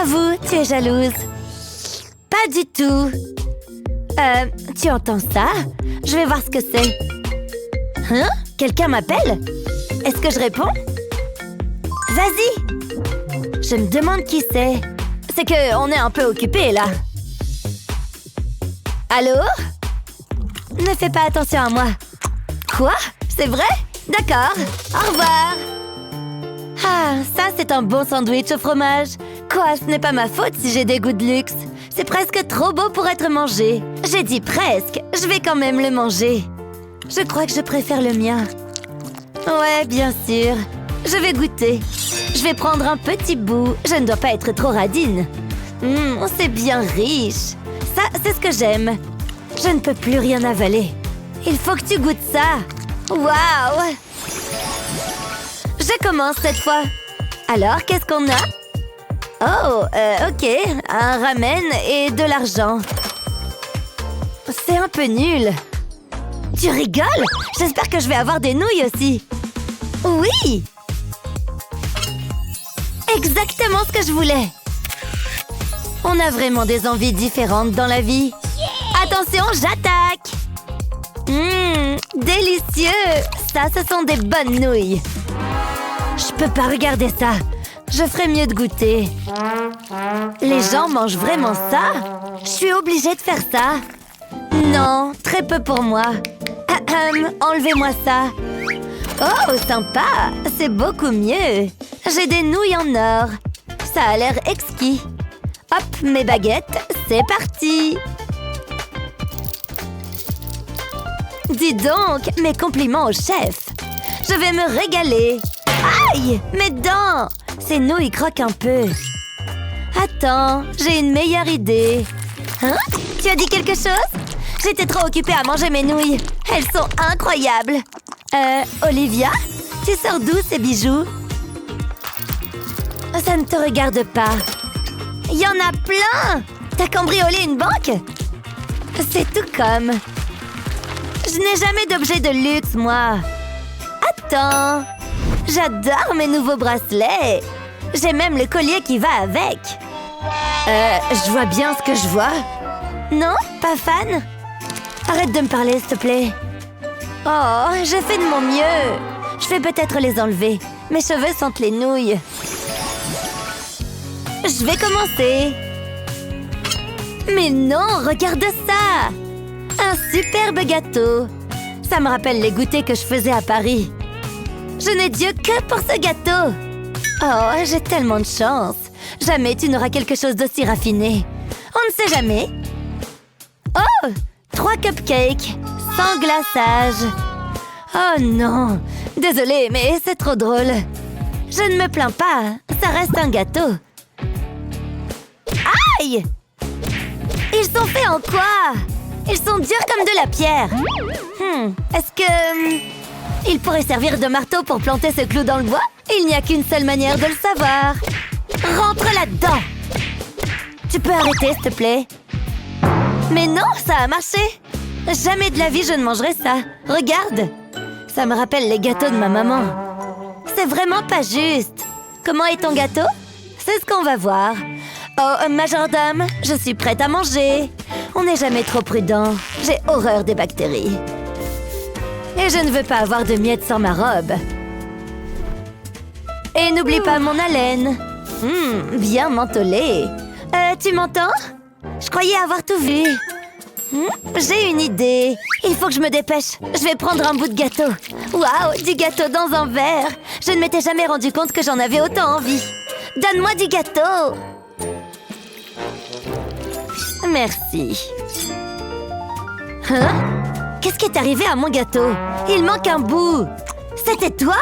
Avoue, tu es jalouse. Pas du tout. Tu entends ça? Je vais voir ce que c'est. Hein? Quelqu'un m'appelle? Est-ce que je réponds? Vas-y! Je me demande qui c'est. C'est qu'on est un peu occupé, là. Allô? Ne fais pas attention à moi. Quoi? C'est vrai? D'accord. Au revoir. Ah, ça, c'est un bon sandwich au fromage. Quoi, ce n'est pas ma faute si j'ai des goûts de luxe. C'est presque trop beau pour être mangé. J'ai dit presque. Je vais quand même le manger. Je crois que je préfère le mien. Ouais, bien sûr. Je vais goûter. Je vais prendre un petit bout. Je ne dois pas être trop radine. C'est bien riche. Ça, c'est ce que j'aime. Je ne peux plus rien avaler. Il faut que tu goûtes ça. Waouh! Je commence cette fois. Alors, qu'est-ce qu'on a? Oh, ok. Un ramen et de l'argent. C'est un peu nul. Tu rigoles? J'espère que je vais avoir des nouilles aussi. Oui! Exactement ce que je voulais. On a vraiment des envies différentes dans la vie. Attention, j'attaque! Délicieux! Ça, ce sont des bonnes nouilles. Je peux pas regarder ça. Je ferais mieux de goûter. Les gens mangent vraiment ça? Je suis obligée de faire ça. Non, très peu pour moi. Enlevez-moi ça. Oh, sympa! C'est beaucoup mieux. J'ai des nouilles en or. Ça a l'air exquis. Hop, mes baguettes, c'est parti! Dis donc, mes compliments au chef. Je vais me régaler. Aïe! Mes dents! Ces nouilles croquent un peu. Attends, j'ai une meilleure idée. Hein? Tu as dit quelque chose? J'étais trop occupée à manger mes nouilles. Elles sont incroyables. Olivia? Tu sors d'où ces bijoux? Ça ne te regarde pas. Il y en a plein! T'as cambriolé une banque? C'est tout comme. Je n'ai jamais d'objet de luxe, moi. Attends. J'adore mes nouveaux bracelets. J'ai même le collier qui va avec. Je vois bien ce que je vois. Non? Pas fan? Arrête de me parler, s'il te plaît. Oh, je fais de mon mieux. Je vais peut-être les enlever. Mes cheveux sentent les nouilles. Je vais commencer. Mais non, regarde ça! Un superbe gâteau. Ça me rappelle les goûters que je faisais à Paris. Je n'ai Dieu que pour ce gâteau. Oh, j'ai tellement de chance. Jamais tu n'auras quelque chose d'aussi raffiné. On ne sait jamais. Oh! 3 cupcakes, sans glaçage. Oh non! Désolée, mais c'est trop drôle. Je ne me plains pas, ça reste un gâteau. Aïe! Ils sont faits en quoi? Ils sont durs comme de la pierre. Est-ce que... il pourrait servir de marteau pour planter ce clou dans le bois? Il n'y a qu'une seule manière de le savoir. Rentre là-dedans! Tu peux arrêter, s'il te plaît? Mais non, ça a marché! Jamais de la vie je ne mangerai ça. Regarde! Ça me rappelle les gâteaux de ma maman. C'est vraiment pas juste. Comment est ton gâteau? C'est ce qu'on va voir. Oh, majordome, je suis prête à manger. On n'est jamais trop prudent. J'ai horreur des bactéries. Et je ne veux pas avoir de miettes sur ma robe. Et n'oublie pas mon haleine. Bien mentholé. Tu m'entends? Je croyais avoir tout vu. J'ai une idée. Il faut que je me dépêche. Je vais prendre un bout de gâteau. Waouh, du gâteau dans un verre. Je ne m'étais jamais rendu compte que j'en avais autant envie. Donne-moi du gâteau. Merci. Hein? Qu'est-ce qui est arrivé à mon gâteau? Il manque un bout. C'était toi?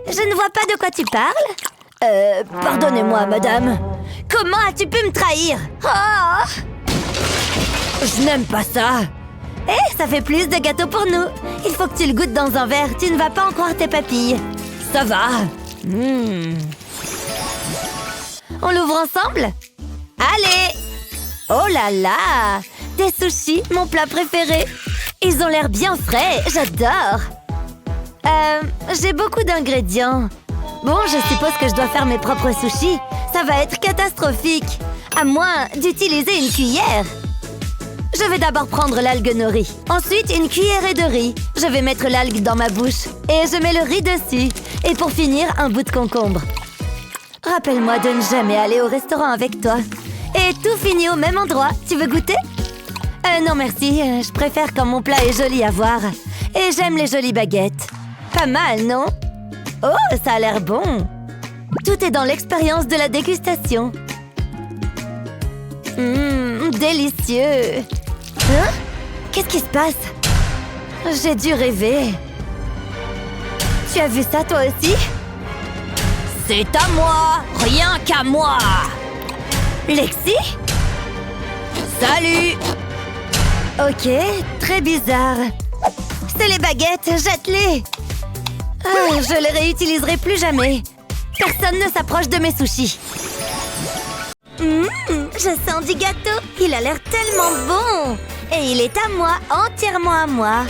Je ne vois pas de quoi tu parles. Pardonnez-moi, madame. Comment as-tu pu me trahir? Oh! Je n'aime pas ça. Eh, ça fait plus de gâteau pour nous. Il faut que tu le goûtes dans un verre. Tu ne vas pas en croire tes papilles. Ça va. On l'ouvre ensemble? Allez! Oh là là! Des sushis, mon plat préféré. Ils ont l'air bien frais. J'adore. J'ai beaucoup d'ingrédients. Bon, je suppose que je dois faire mes propres sushis. Ça va être catastrophique. À moins d'utiliser une cuillère. Je vais d'abord prendre l'algue nori. Ensuite, une cuillerée de riz. Je vais mettre l'algue dans ma bouche. Et je mets le riz dessus. Et pour finir, un bout de concombre. Rappelle-moi de ne jamais aller au restaurant avec toi. Et tout finit au même endroit. Tu veux goûter? Non merci, je préfère quand mon plat est joli à voir. Et j'aime les jolies baguettes. Pas mal, non? Oh, ça a l'air bon. Tout est dans l'expérience de la dégustation. Délicieux. Hein? Qu'est-ce qui se passe? J'ai dû rêver. Tu as vu ça toi aussi? C'est à moi, rien qu'à moi. Lexi? Salut! Ok, très bizarre. C'est les baguettes, jette-les! Je les réutiliserai plus jamais. Personne ne s'approche de mes sushis. Je sens du gâteau. Il a l'air tellement bon. Et il est à moi, entièrement à moi.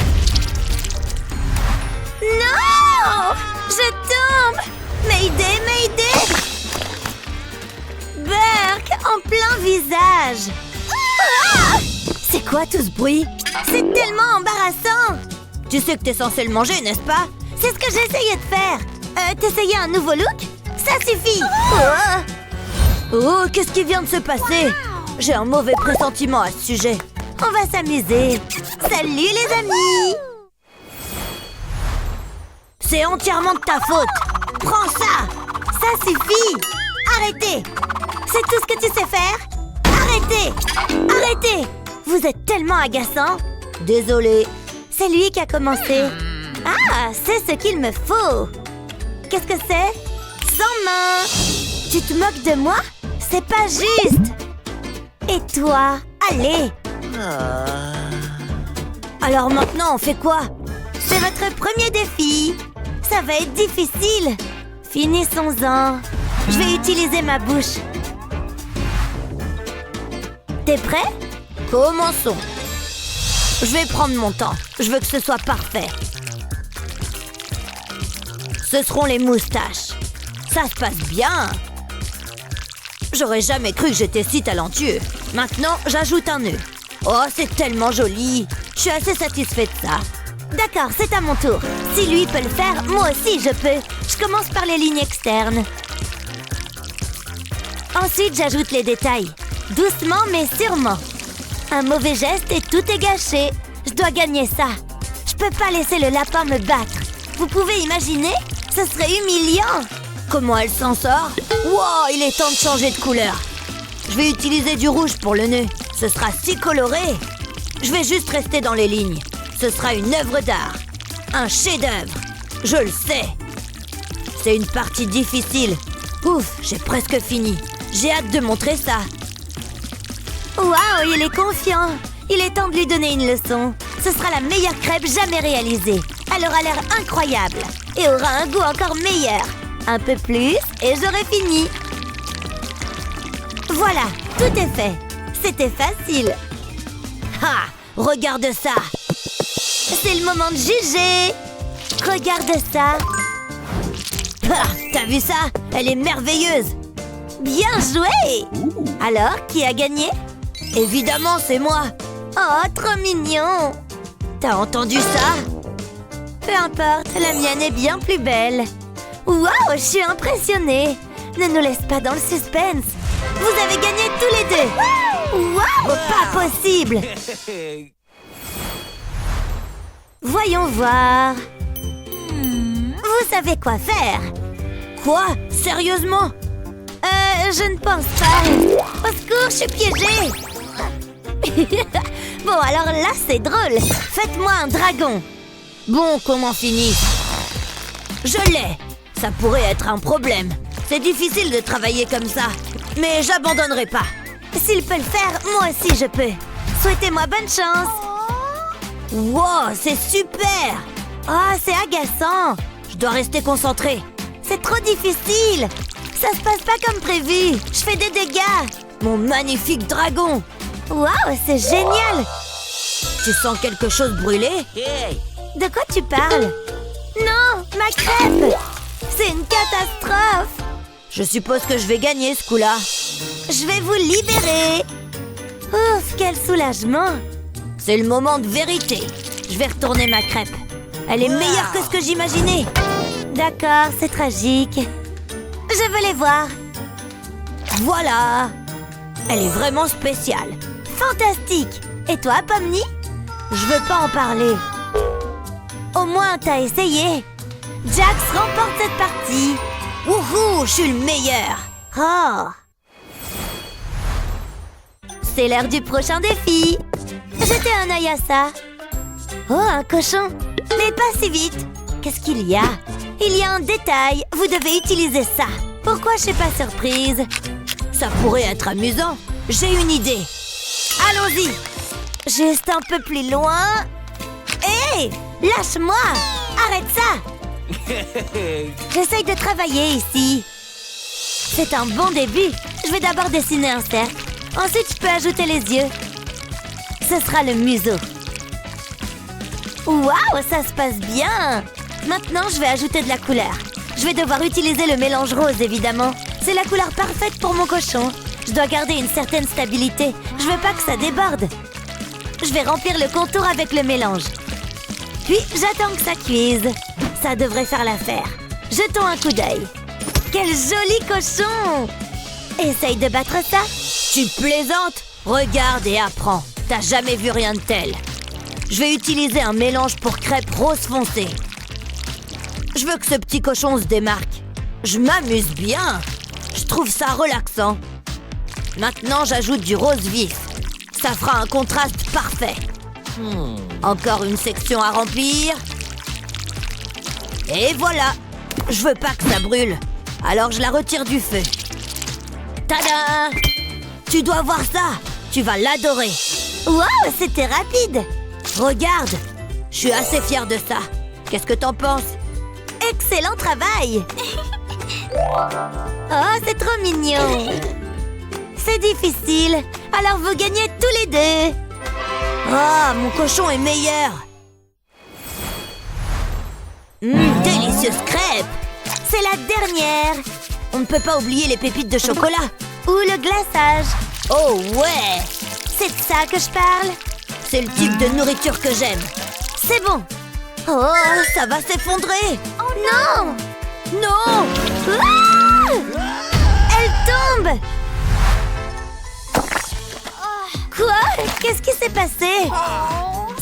Non! Je tombe! Mayday, Mayday! Burk en plein visage. Ah! C'est quoi tout ce bruit? C'est tellement embarrassant! Tu sais que t'es censé le manger, n'est-ce pas? C'est ce que j'essayais de faire. T'essayais un nouveau look? Ça suffit! Oh, qu'est-ce qui vient de se passer? J'ai un mauvais pressentiment à ce sujet. On va s'amuser. Salut les amis! C'est entièrement de ta faute. Prends ça! Ça suffit! Arrêtez! C'est tout ce que tu sais faire? Arrêtez! Arrêtez! Vous êtes tellement agaçant. Désolé. C'est lui qui a commencé. Ah, c'est ce qu'il me faut. Qu'est-ce que c'est? Sans main. Tu te moques de moi? C'est pas juste. Et toi? Allez. Alors maintenant, on fait quoi? C'est votre premier défi. Ça va être difficile. Finissons-en. Je vais utiliser ma bouche. T'es prêt? Commençons. Je vais prendre mon temps. Je veux que ce soit parfait. Ce seront les moustaches. Ça se passe bien. J'aurais jamais cru que j'étais si talentueux. Maintenant, j'ajoute un nœud. Oh, c'est tellement joli. Je suis assez satisfait de ça. D'accord, c'est à mon tour. Si lui peut le faire, moi aussi je peux. Je commence par les lignes externes. Ensuite, j'ajoute les détails. Doucement mais sûrement. Un mauvais geste et tout est gâché. Je dois gagner ça. Je peux pas laisser le lapin me battre. Vous pouvez imaginer? Ce serait humiliant. Comment elle s'en sort? Wow, il est temps de changer de couleur. Je vais utiliser du rouge pour le nœud. Ce sera si coloré. Je vais juste rester dans les lignes. Ce sera une œuvre d'art. Un chef-d'œuvre. Je le sais. C'est une partie difficile. Ouf, j'ai presque fini. J'ai hâte de montrer ça. Waouh, il est confiant. Il est temps de lui donner une leçon. Ce sera la meilleure crêpe jamais réalisée. Elle aura l'air incroyable et aura un goût encore meilleur. Un peu plus et j'aurai fini. Voilà, tout est fait. C'était facile. Ha! Regarde ça. C'est le moment de juger. Regarde ça. Ah, t'as vu ça? Elle est merveilleuse. Bien joué. Alors, qui a gagné? Évidemment, c'est moi. Oh, trop mignon. T'as entendu ça? Peu importe, la mienne est bien plus belle. Waouh, je suis impressionnée. Ne nous laisse pas dans le suspense. Vous avez gagné tous les deux. Waouh, pas possible. Voyons voir. Vous savez quoi faire? Quoi? Sérieusement? Je ne pense pas. Au secours, je suis piégée. Bon, alors là, c'est drôle. Faites-moi un dragon. Bon, comment finir? Je l'ai. Ça pourrait être un problème. C'est difficile de travailler comme ça. Mais j'abandonnerai pas. S'il peut le faire, moi aussi je peux. Souhaitez-moi bonne chance. Wow, c'est super. Oh, c'est agaçant. Je dois rester concentrée. C'est trop difficile. Ça se passe pas comme prévu. Je fais des dégâts. Mon magnifique dragon. Waouh, c'est génial. Tu sens quelque chose brûler? De quoi tu parles? Non, ma crêpe! C'est une catastrophe! Je suppose que je vais gagner ce coup-là. Je vais vous libérer! Ouf, quel soulagement! C'est le moment de vérité. Je vais retourner ma crêpe. Elle est meilleure que ce que j'imaginais. D'accord, c'est tragique. Je veux les voir. Voilà! Elle est vraiment spéciale. Fantastique! Et toi, Pomni? Je veux pas en parler. Au moins, t'as essayé. Jax remporte cette partie. Wouhou, je suis le meilleur. Oh! C'est l'heure du prochain défi. Jetez un œil à ça. Oh, un cochon. Mais pas si vite. Qu'est-ce qu'il y a? Il y a un détail. Vous devez utiliser ça. Pourquoi je suis pas surprise? Ça pourrait être amusant. J'ai une idée. Allons-y. Juste un peu plus loin. Hé! Lâche-moi! Arrête ça! J'essaye de travailler ici. C'est un bon début. Je vais d'abord dessiner un cercle. Ensuite, je peux ajouter les yeux. Ce sera le museau. Waouh, ça se passe bien! Maintenant, je vais ajouter de la couleur. Je vais devoir utiliser le mélange rose, évidemment. C'est la couleur parfaite pour mon cochon. Je dois garder une certaine stabilité. Je veux pas que ça déborde. Je vais remplir le contour avec le mélange. Puis, j'attends que ça cuise. Ça devrait faire l'affaire. Jetons un coup d'œil. Quel joli cochon! Essaye de battre ça. Tu plaisantes? Regarde et apprends. T'as jamais vu rien de tel. Je vais utiliser un mélange pour crêpes rose foncé. Je veux que ce petit cochon se démarque. Je m'amuse bien. Je trouve ça relaxant. Maintenant, j'ajoute du rose vif. Ça fera un contraste parfait. Encore une section à remplir. Et voilà. Je veux pas que ça brûle. Alors je la retire du feu. Tada! Tu dois voir ça. Tu vas l'adorer. Waouh, c'était rapide. Regarde. Je suis assez fière de ça. Qu'est-ce que t'en penses? Excellent travail. Oh, c'est trop mignon. C'est difficile. Alors vous gagnez tous les deux. Oh, mon cochon est meilleur. Délicieuse crêpe. C'est la dernière. On ne peut pas oublier les pépites de chocolat. Ou le glaçage. Oh ouais. C'est de ça que je parle. C'est le type de nourriture que j'aime. C'est bon. Oh, ça va s'effondrer. Oh non. Non. Ah! Elle tombe. Quoi? Qu'est-ce qui s'est passé?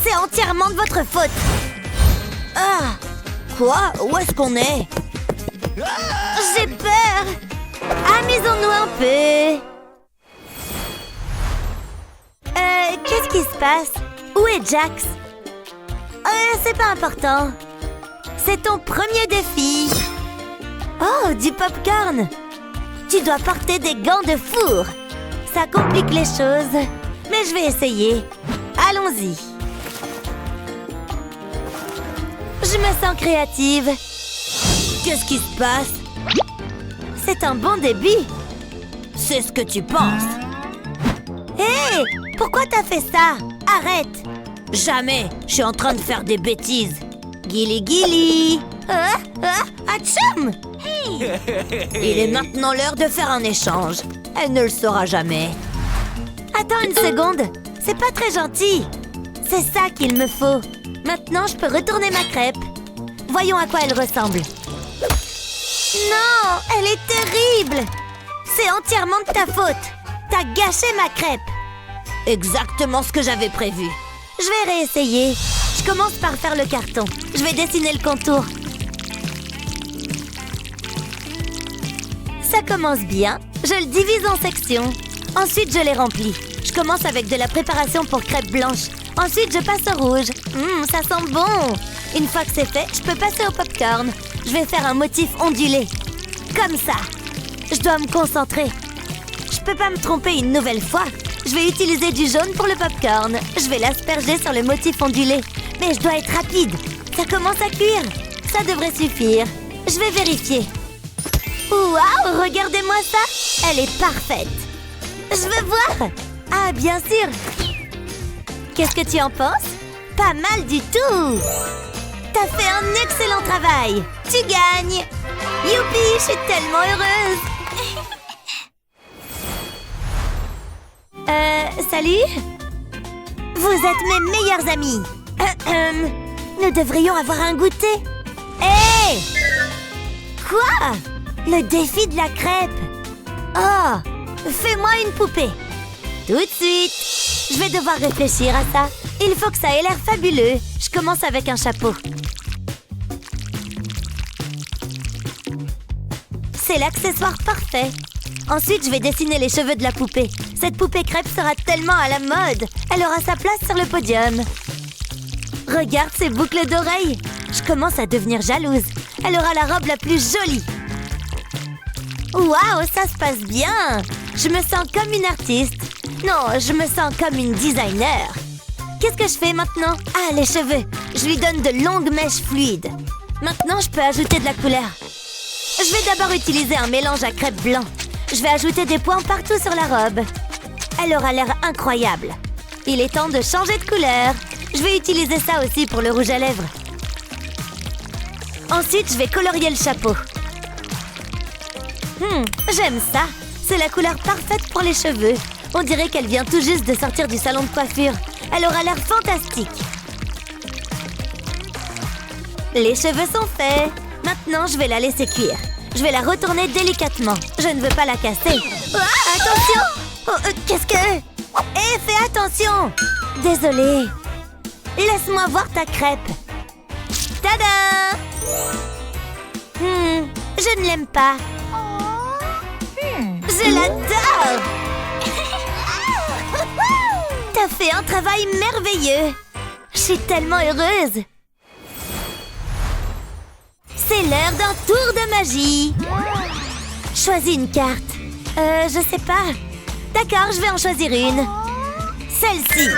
C'est entièrement de votre faute. Ah! Quoi? Où est-ce qu'on est? J'ai peur. Amusons-nous un peu. Qu'est-ce qui se passe? Où est Jax? C'est pas important. C'est ton premier défi. Oh, du popcorn. Tu dois porter des gants de four. Ça complique les choses. Mais je vais essayer. Allons-y. Je me sens créative. Qu'est-ce qui se passe? C'est un bon début. C'est ce que tu penses. Hé! Pourquoi t'as fait ça? Arrête! Jamais! Je suis en train de faire des bêtises. Gili Gili! Atchoum! Hey! Il est maintenant l'heure de faire un échange. Elle ne le saura jamais. Attends une seconde. C'est pas très gentil. C'est ça qu'il me faut. Maintenant, je peux retourner ma crêpe. Voyons à quoi elle ressemble. Non! Elle est terrible! C'est entièrement de ta faute. T'as gâché ma crêpe. Exactement ce que j'avais prévu. Je vais réessayer. Je commence par faire le carton. Je vais dessiner le contour. Ça commence bien. Je le divise en sections. Ensuite, je les remplis. Je commence avec de la préparation pour crêpes blanches. Ensuite, je passe au rouge. Ça sent bon. Une fois que c'est fait, je peux passer au popcorn. Je vais faire un motif ondulé. Comme ça. Je dois me concentrer. Je peux pas me tromper une nouvelle fois. Je vais utiliser du jaune pour le popcorn. Je vais l'asperger sur le motif ondulé. Mais je dois être rapide. Ça commence à cuire. Ça devrait suffire. Je vais vérifier. Waouh, regardez-moi ça. Elle est parfaite. Je veux voir. Ah, bien sûr. Qu'est-ce que tu en penses? Pas mal du tout. T'as fait un excellent travail. Tu gagnes. Youpi, je suis tellement heureuse. Salut. Vous êtes mes meilleurs amis. Nous devrions avoir un goûter. Hé! Quoi? Le défi de la crêpe. Oh, fais-moi une poupée. Tout de suite. Je vais devoir réfléchir à ça. Il faut que ça ait l'air fabuleux. Je commence avec un chapeau. C'est l'accessoire parfait. Ensuite, je vais dessiner les cheveux de la poupée. Cette poupée crêpe sera tellement à la mode. Elle aura sa place sur le podium. Regarde ces boucles d'oreilles. Je commence à devenir jalouse. Elle aura la robe la plus jolie. Waouh, ça se passe bien. Je me sens comme une artiste. Non, je me sens comme une designer. Qu'est-ce que je fais maintenant? Ah, les cheveux. Je lui donne de longues mèches fluides. Maintenant, je peux ajouter de la couleur. Je vais d'abord utiliser un mélange à crêpe blanc. Je vais ajouter des points partout sur la robe. Elle aura l'air incroyable. Il est temps de changer de couleur. Je vais utiliser ça aussi pour le rouge à lèvres. Ensuite, je vais colorier le chapeau. J'aime ça. C'est la couleur parfaite pour les cheveux. On dirait qu'elle vient tout juste de sortir du salon de coiffure. Elle aura l'air fantastique. Les cheveux sont faits. Maintenant, je vais la laisser cuire. Je vais la retourner délicatement. Je ne veux pas la casser. Ah, attention! Oh, qu'est-ce que... Hé, fais attention! Désolée. Laisse-moi voir ta crêpe. Tada! Je ne l'aime pas. Je l'adore! T'as fait un travail merveilleux. Je suis tellement heureuse. C'est l'heure d'un tour de magie. Choisis une carte. Je sais pas. D'accord, je vais en choisir une. Celle-ci.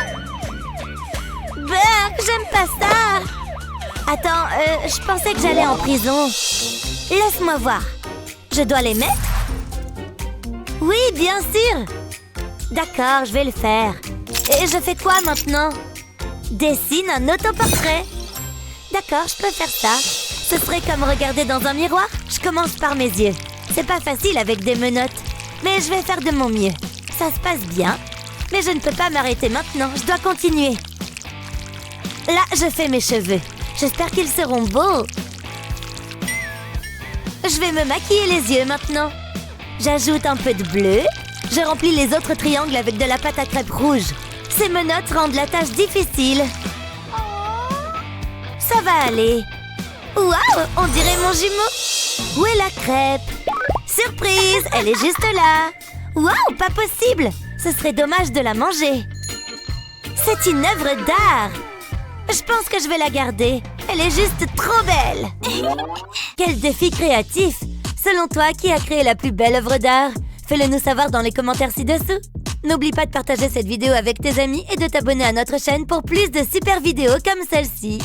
Bah, j'aime pas ça. Attends, je pensais que j'allais en prison. Laisse-moi voir. Je dois les mettre? Oui, bien sûr. D'accord, je vais le faire. Et je fais quoi maintenant? Dessine un autoportrait. D'accord, je peux faire ça. Ce serait comme regarder dans un miroir. Je commence par mes yeux. C'est pas facile avec des menottes. Mais je vais faire de mon mieux. Ça se passe bien. Mais je ne peux pas m'arrêter maintenant. Je dois continuer. Là, je fais mes cheveux. J'espère qu'ils seront beaux. Je vais me maquiller les yeux maintenant. J'ajoute un peu de bleu. Je remplis les autres triangles avec de la pâte à crêpes rouge. Ces menottes rendent la tâche difficile. Ça va aller. Waouh, on dirait mon jumeau. Où est la crêpe? Surprise, elle est juste là. Waouh, pas possible. Ce serait dommage de la manger. C'est une œuvre d'art. Je pense que je vais la garder. Elle est juste trop belle. Quel défi créatif. Selon toi, qui a créé la plus belle œuvre d'art? Fais-le nous savoir dans les commentaires ci-dessous. N'oublie pas de partager cette vidéo avec tes amis et de t'abonner à notre chaîne pour plus de super vidéos comme celle-ci.